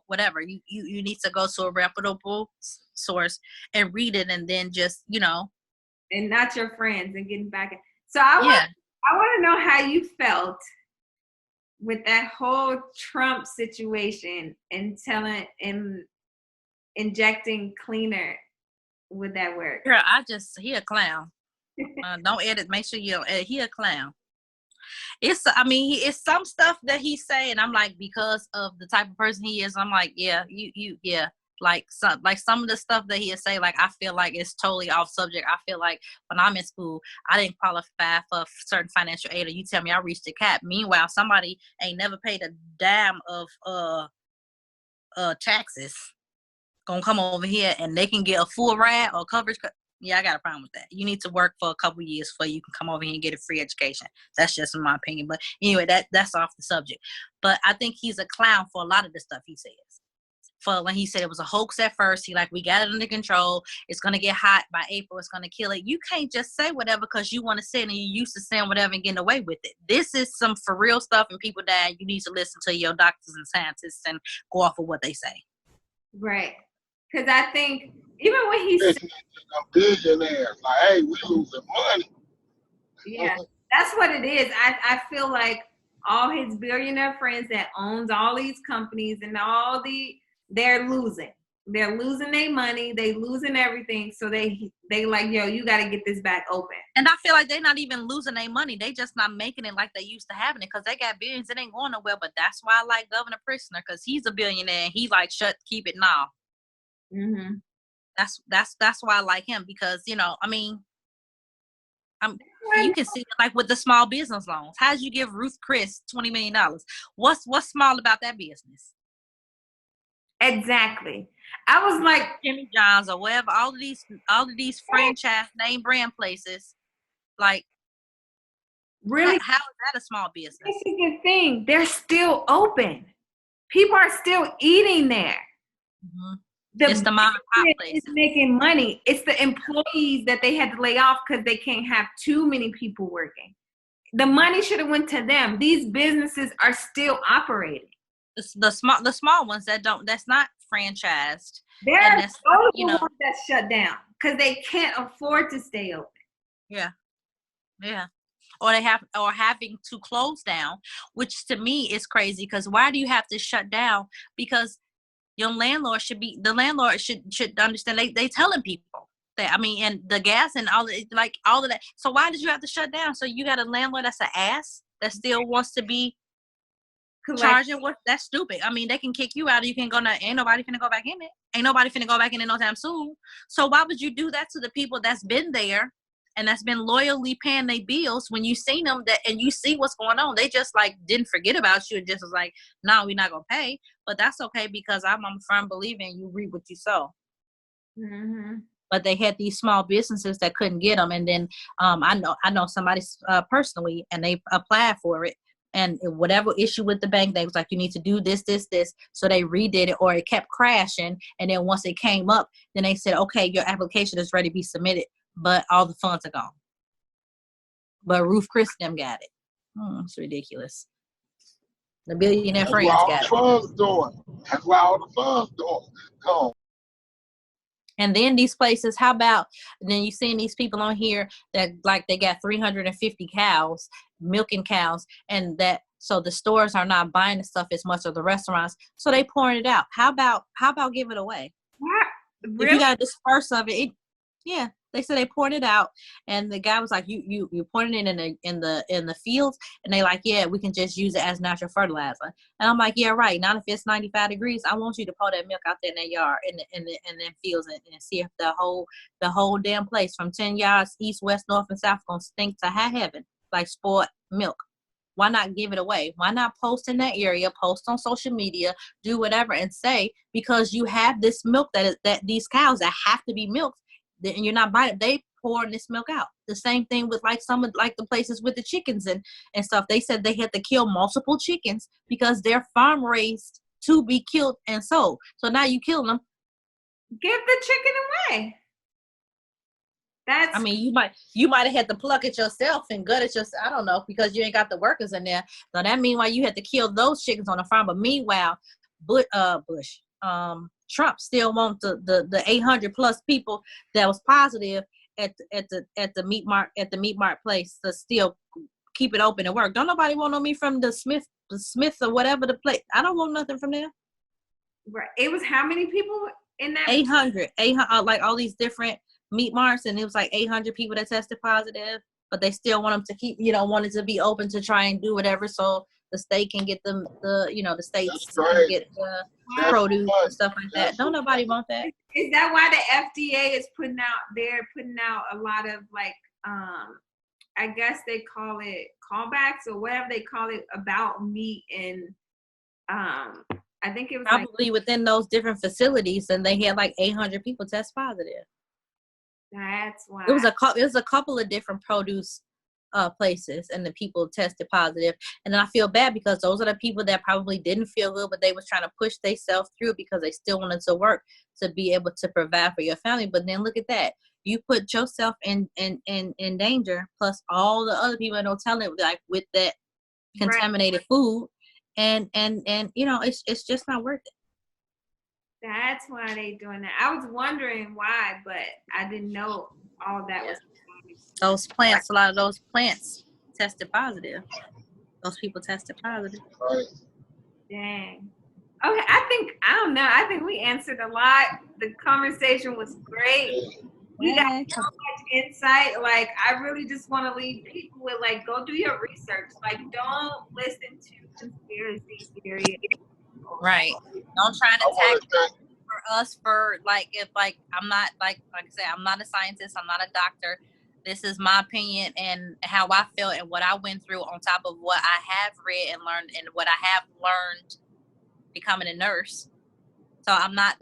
whatever. You need to go to a reputable source and read it, and then just, And not your friends, and getting back. So I want to know how you felt with that whole Trump situation and injecting cleaner. Would that work? Girl, he a clown. Don't edit. Make sure you don't edit. He a clown. It's some stuff that he's saying. I'm like, because of the type of person he is, I'm like, yeah, like some of the stuff that he'll say, like, I feel like it's totally off subject. I feel like when I'm in school, I didn't qualify for certain financial aid, or you tell me I reached the cap. Meanwhile, somebody ain't never paid a dime of taxes gonna come over here and they can get a full ride or coverage. Yeah, I got a problem with that. You need to work for a couple years before you can come over here and get a free education. That's just in my opinion. But anyway, that's off the subject. But I think he's a clown for a lot of the stuff he says. For when he said it was a hoax at first, we got it under control. It's going to get hot by April. It's going to kill it. You can't just say whatever because you want to say it and you're used to saying whatever and getting away with it. This is some for real stuff, and people die. You need to listen to your doctors and scientists and go off of what they say. Right. Because I think even when he said, billionaires, like, hey, we losing money. Yeah, that's what it is. I feel like all his billionaire friends that owns all these companies and they're losing. They're losing their money. They losing everything. So they like, yo, you got to get this back open. And I feel like they're not even losing their money. They just not making it like they used to having it, because they got billions. It ain't going nowhere. But that's why I like Governor Pritzker, because he's a billionaire and he like keep it now. Mm-hmm. That's why I like him, because you can see it, like with the small business loans. How did you give Ruth Chris $20 million? What's small about that business? Exactly. I was like Jimmy John's or whatever. All of these franchise name brand places. Like, really, how is that a small business? This is the thing. They're still open. People are still eating there. Mm-hmm. It's the mom and pop places making money. It's the employees that they had to lay off because they can't have too many people working. The money should have went to them. These businesses are still operating. The small ones that's not franchised. There are those ones that shut down because they can't afford to stay open. Yeah. Or having to close down, which to me is crazy, because why do you have to shut down? Because your landlord should understand. They telling people that, and the gas and all of that. So why did you have to shut down? So you got a landlord that's an ass that still wants to be charging. That's stupid. They can kick you out. You can go now. Ain't nobody finna go back in it. Ain't nobody finna go back in it no time soon. So why would you do that to the people that's been there and that's been loyally paying their bills? When you seen them and you see what's going on, they just like didn't forget about you and just was like, no, we're not gonna pay. But that's okay, because I'm a firm believer in you reap what you sow. Mm-hmm. But they had these small businesses that couldn't get them, and then I know somebody personally, and they applied for it, and whatever issue with the bank, they was like, you need to do this. So they redid it, or it kept crashing, and then once it came up, then they said, okay, your application is ready to be submitted, but all the funds are gone. But Ruth Chris them got it. It's ridiculous. The billionaire friends got it. That's why all the funds doing. Come. And then these places, how about, then you seeing these people on here that like they got 350 cows, milking cows, and that So the stores are not buying the stuff as much of the restaurants. So they pouring it out. How about give it away? What? If Really? you got to disperse of it, yeah. They said they poured it out, and the guy was like, "You pouring it in the fields," and they like, "Yeah, we can just use it as natural fertilizer." And I'm like, "Yeah, right. Not if it's 95 degrees. I want you to pour that milk out there in that yard, in them fields, and see if the whole damn place from 10 yards east, west, north, and south gonna stink to high heaven like spoiled milk." Why not give it away? Why not post in that area, post on social media, do whatever, and say, because you have this milk that these cows that have to be milked, and you're not buying it, they pouring this milk out. The same thing with like some of like the places with the chickens and stuff. They said they had to kill multiple chickens because they're farm raised to be killed and sold. So now you kill them. Give the chicken away. That's I mean, you might have had to pluck it yourself and gut it yourself. I don't know, because you ain't got the workers in there. So that means why you had to kill those chickens on the farm. But meanwhile, Trump still wants the 800 plus people that was positive at the meat mart place to still keep it open and work. Don't nobody want no meat from the Smith or whatever the place. I don't want nothing from there. right. It was how many people in that? 800, like all these different meat marts, and it was like 800 people that tested positive, but they still want them to keep, want it to be open to try and do whatever, so the state can get the states can get the produce and stuff like that. Don't nobody want that. Is that why the FDA is putting out a lot of like I guess they call it callbacks or whatever they call it about meat, and I think it was probably within those different facilities, and they had like 800 people test positive. That's why It was a couple of different produce places, and the people tested positive. And then I feel bad because those are the people that probably didn't feel good, but they was trying to push themselves through because they still wanted to work to be able to provide for your family. But then look at that. You put yourself in danger, plus all the other people in hotel, like with that contaminated food, and it's just not worth it. That's why they doing that. I was wondering why, but I didn't know all that was. Those plants, a lot of those plants tested positive. Those people tested positive. Right. Dang. Okay, I think we answered a lot. The conversation was great. We got so much insight. Like, I really just want to leave people with, like, go do your research. Like, don't listen to conspiracy theories. Right. Don't try to attack for us for like, if like I'm not like I said, I'm not a scientist, I'm not a doctor. This is my opinion and how I feel and what I went through on top of what I have read and learned and what I have learned becoming a nurse. So I'm not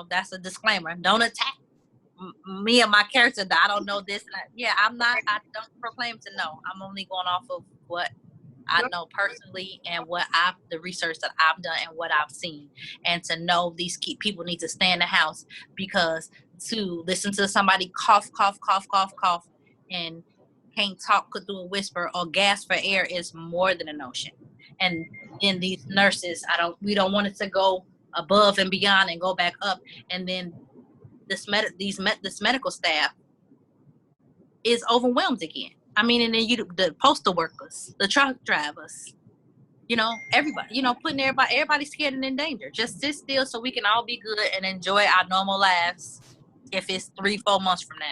that's a disclaimer. Don't attack me and my character that I don't know this. I don't proclaim to know. I'm only going off of what I know personally and the research that I've done and what I've seen, and to know these people need to stay in the house, because to listen to somebody cough, and can't talk, could do a whisper or gasp for air is more than a notion. And then these nurses, we don't want it to go above and beyond and go back up, and then this medical staff is overwhelmed again. I mean, and then the postal workers, the truck drivers, everybody, putting everybody's scared and in danger. Just sit still so we can all be good and enjoy our normal lives if it's 3-4 months from now.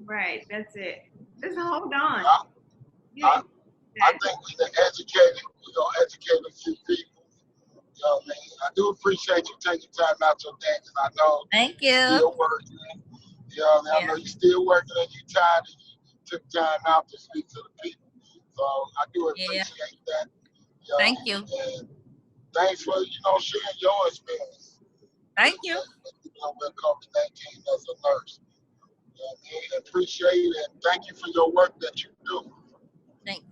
Right, that's it. Just hold on. I think we're educated, educate a few people. Man, I do appreciate you taking time out your day, because I know Thank you. You're still working. I know you're still working and you're tired, and you took time out to speak to the people. So I do appreciate that. Thank you. And thanks for sharing your experience. Thank you. With COVID-19 as a nurse. I appreciate it, and thank you for your work that you do. Thank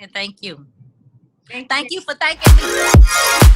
you. Thank you for thanking me.